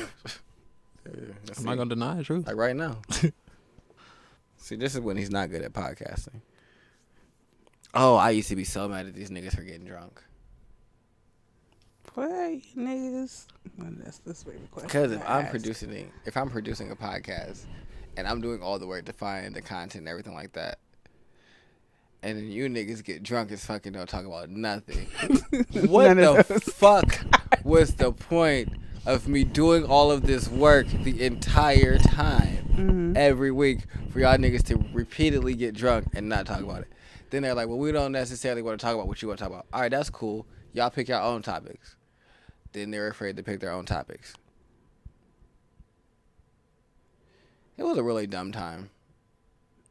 I'm not gonna deny the truth. like right now. See, this is when he's not good at podcasting. Oh, I used to be so mad at these niggas for getting drunk. What, niggas? Well, that's way the question. Because if I I'm asked. producing a podcast and I'm doing all the work to find the content and everything like that, and then you niggas get drunk as fucking don't talk about nothing. What the fuck was the point of me doing all of this work the entire time, every week, for y'all niggas to repeatedly get drunk and not talk about it? Then they're like, well, we don't necessarily want to talk about what you want to talk about. All right, that's cool. Y'all pick your own topics. Then they're afraid to pick their own topics. It was a really dumb time.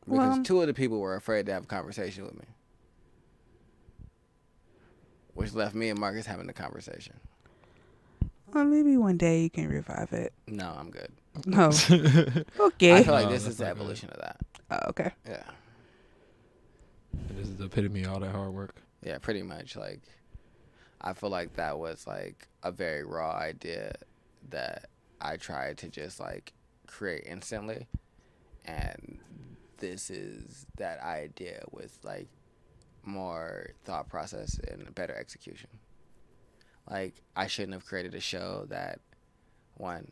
Because two of the people were afraid to have a conversation with me. Which left me and Marcus having the conversation. Well, maybe one day you can revive it. No, I'm good. No. Okay. I feel like No, this that's is the not good. evolution of that. Oh, okay. Yeah. This is the epitome of all that hard work. Yeah, pretty much. Like, I feel like that was, like, a very raw idea that I tried to just, like, create instantly. And this is that idea with, like, more thought process and better execution. Like, I shouldn't have created a show that, one,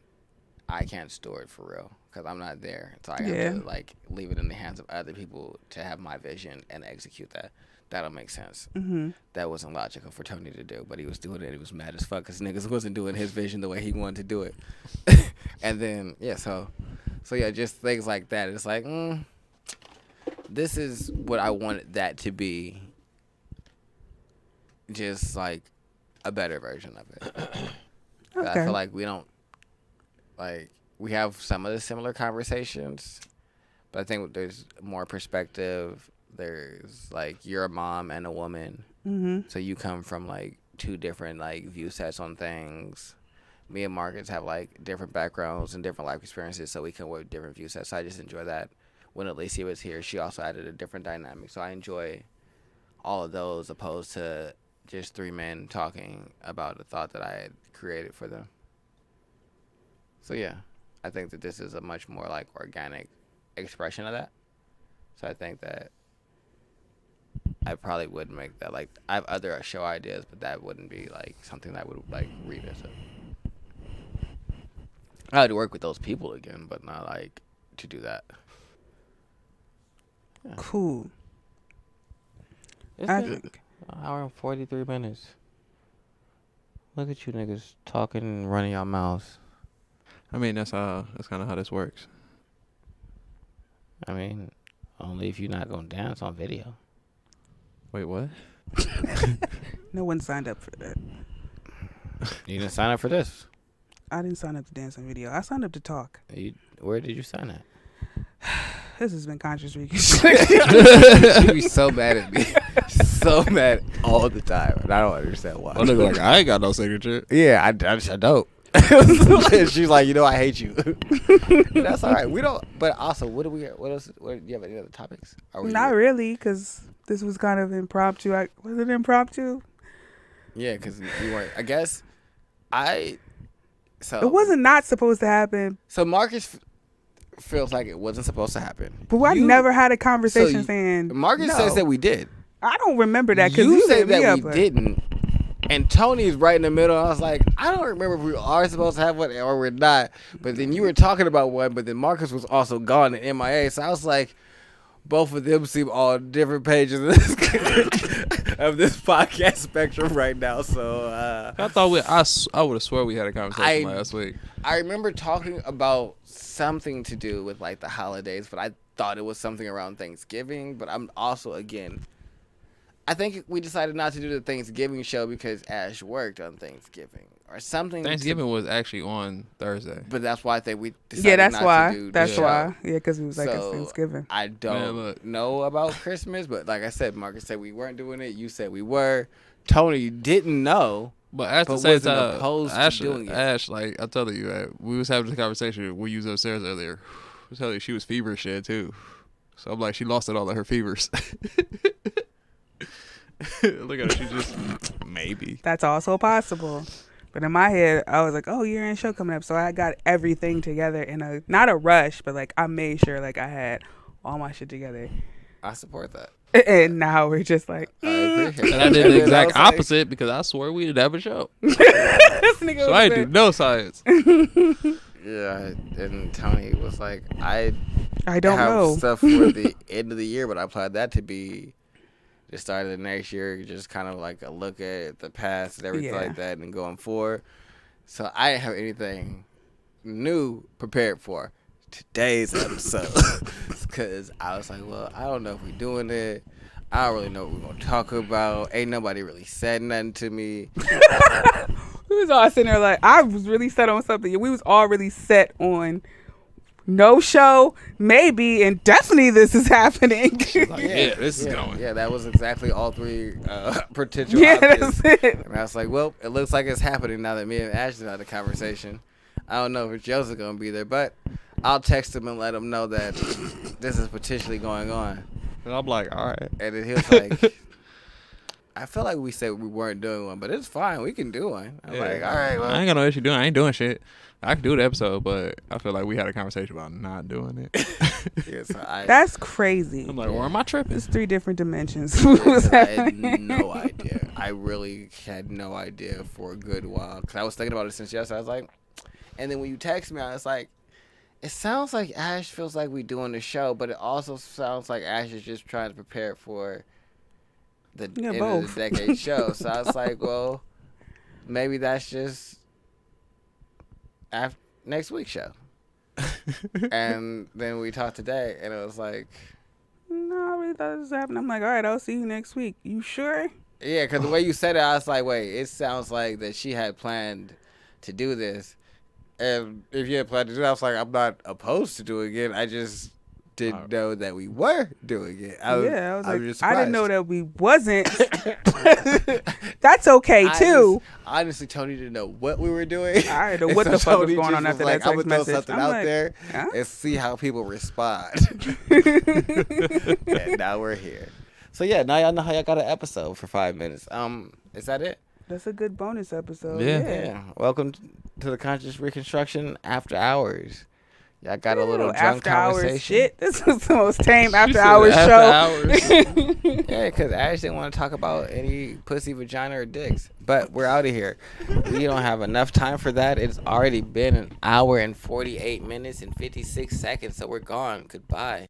I can't store it for real because I'm not there. So I have to, like, leave it in the hands of other people to have my vision and execute that. That'll make sense. Mm-hmm. That wasn't logical for Tony to do, but he was doing it. He was mad as fuck because niggas wasn't doing his vision the way he wanted to do it. And then, yeah, so yeah, just things like that. It's like, this is what I wanted that to be. Just, like, a better version of it. Okay. I feel like we don't, like, we have some of the similar conversations, but I think there's more perspective. There's, like, you're a mom and a woman. Mm-hmm. So you come from, like, two different, like, view sets on things. Me and Marcus have, like, different backgrounds and different life experiences, so we come with different view sets. So I just enjoy that. When Alicia was here, she also added a different dynamic. So I enjoy all of those opposed to just three men talking about a thought that I had created for them. So, yeah, I think that this is a much more, like, organic expression of that. So I think that I probably would make that. Like, I have other show ideas, but that wouldn't be like something that I would like revisit. I had to work with those people again, but not like to do that. Yeah. Cool. It's I been think. an hour and 43 minutes. Look at you niggas talking and running your mouths. I mean, that's kind of how this works. I mean, only if you're not gonna dance on video. Wait, what? No one signed up for that. You didn't sign up for this. I didn't sign up to dance on video. I signed up to talk. Where did you sign at? This has been conscious She reconstruction. be so mad at me, so mad all the time, and I don't understand why. I look like I ain't got no signature. Yeah, I don't. She's like, I hate you. That's all right. We don't. But also, what else? Do you have any other topics? Not really, because this was kind of impromptu. Was it impromptu? Yeah, because you weren't. I guess So It wasn't not supposed to happen. So Marcus feels like it wasn't supposed to happen. But I never had a conversation saying. Marcus no. says that we did. I don't remember that because you say said that we didn't. And Tony's right in the middle. I was like, I don't remember if we are supposed to have one or we're not. But then you were talking about one, but then Marcus was also gone and MIA. So I was like, both of them seem on different pages of this podcast spectrum right now. So I thought I would have swore we had a conversation last week. I remember talking about something to do with like the holidays, but I thought it was something around Thanksgiving. But I'm also, again, I think we decided not to do the Thanksgiving show because Ash worked on Thanksgiving or something. Thanksgiving was actually on Thursday. But that's why I think we decided not to do the show. Why. Yeah, because it was like So, a Thanksgiving. I don't know about Christmas, but like I said, Marcus said we weren't doing it. You said we were. Tony didn't know. But at the But same wasn't time, opposed to Ash, doing it. Ash, like I told you, we was having this conversation when you was upstairs earlier. I was telling you she was feverish shit too. So I'm like, she lost it all of her fevers. Look at her, she just maybe. That's also possible. But in my head, I was like, oh, year-end show coming up. So I got everything together in not a rush, but like I made sure like I had all my shit together. I support that. And now we're just like, I appreciate And that. I did the exact was like- opposite because I swore we didn't have a show. this nigga So I didn't do no science. Yeah, and Tony was like, I don't have know. stuff for the end of the year, but I applied that to be the start of the next year, just kind of like a look at the past and everything like that and going forward. So I didn't have anything new prepared for today's episode because I was like, well, I don't know if we're doing it. I don't really know what we're going to talk about. Ain't nobody really said nothing to me. We was all sitting there like, I was really set on something. We was all really set on no show, maybe, and definitely this is happening. Like, this is going. Yeah, that was exactly all three potential Yeah, options. that's it. And I was like, well, it looks like it's happening now that me and Ashley had a conversation. I don't know if Joe's going to be there, but I'll text him and let him know that this is potentially going on. And I'm like, all right. And then he was like, I feel like we said we weren't doing one, but it's fine. We can do one. I'm like, all right, well. I ain't got no issue doing it. I ain't doing shit. I can do the episode, but I feel like we had a conversation about not doing it. Yeah, so That's crazy. I'm like, where am I tripping? It's 3 different dimensions. I had no idea. I really had no idea for a good while. Because I was thinking about it since yesterday. I was like, and then when you text me, I was like, it sounds like Ash feels like we doing the show, but it also sounds like Ash is just trying to prepare for the end of the decade show. So I was like, well, maybe that's just after next week's show. And then we talked today, and it was like, no, I really thought this was happening. I'm like, all right, I'll see you next week. You sure? yeah, because the way you said it, I was like, wait, it sounds like that she had planned to do this. And if you had planned to do it, I was like, I'm not opposed to doing it. I just didn't know that we were doing it. I was like, just I didn't know surprised. that we wasn't. That's okay too. Honestly, Tony didn't know what we were doing. I didn't know what the fuck was Tony going just on was after like, that I'm text gonna throw message. something I'm out like, there huh? and see how people respond. And now we're here. So yeah, now y'all know how y'all got an episode for 5 minutes. Is that it? That's a good bonus episode. Yeah. Yeah. Welcome to the Conscious Reconstruction After Hours. Y'all got a little drunk after hours conversation. shit. This was the most tame after said hours after show. hours. Yeah, because Ash didn't want to talk about any pussy, vagina, or dicks. But we're out of here. We don't have enough time for that. It's already been an hour and 48 minutes and 56 seconds, so we're gone. Goodbye.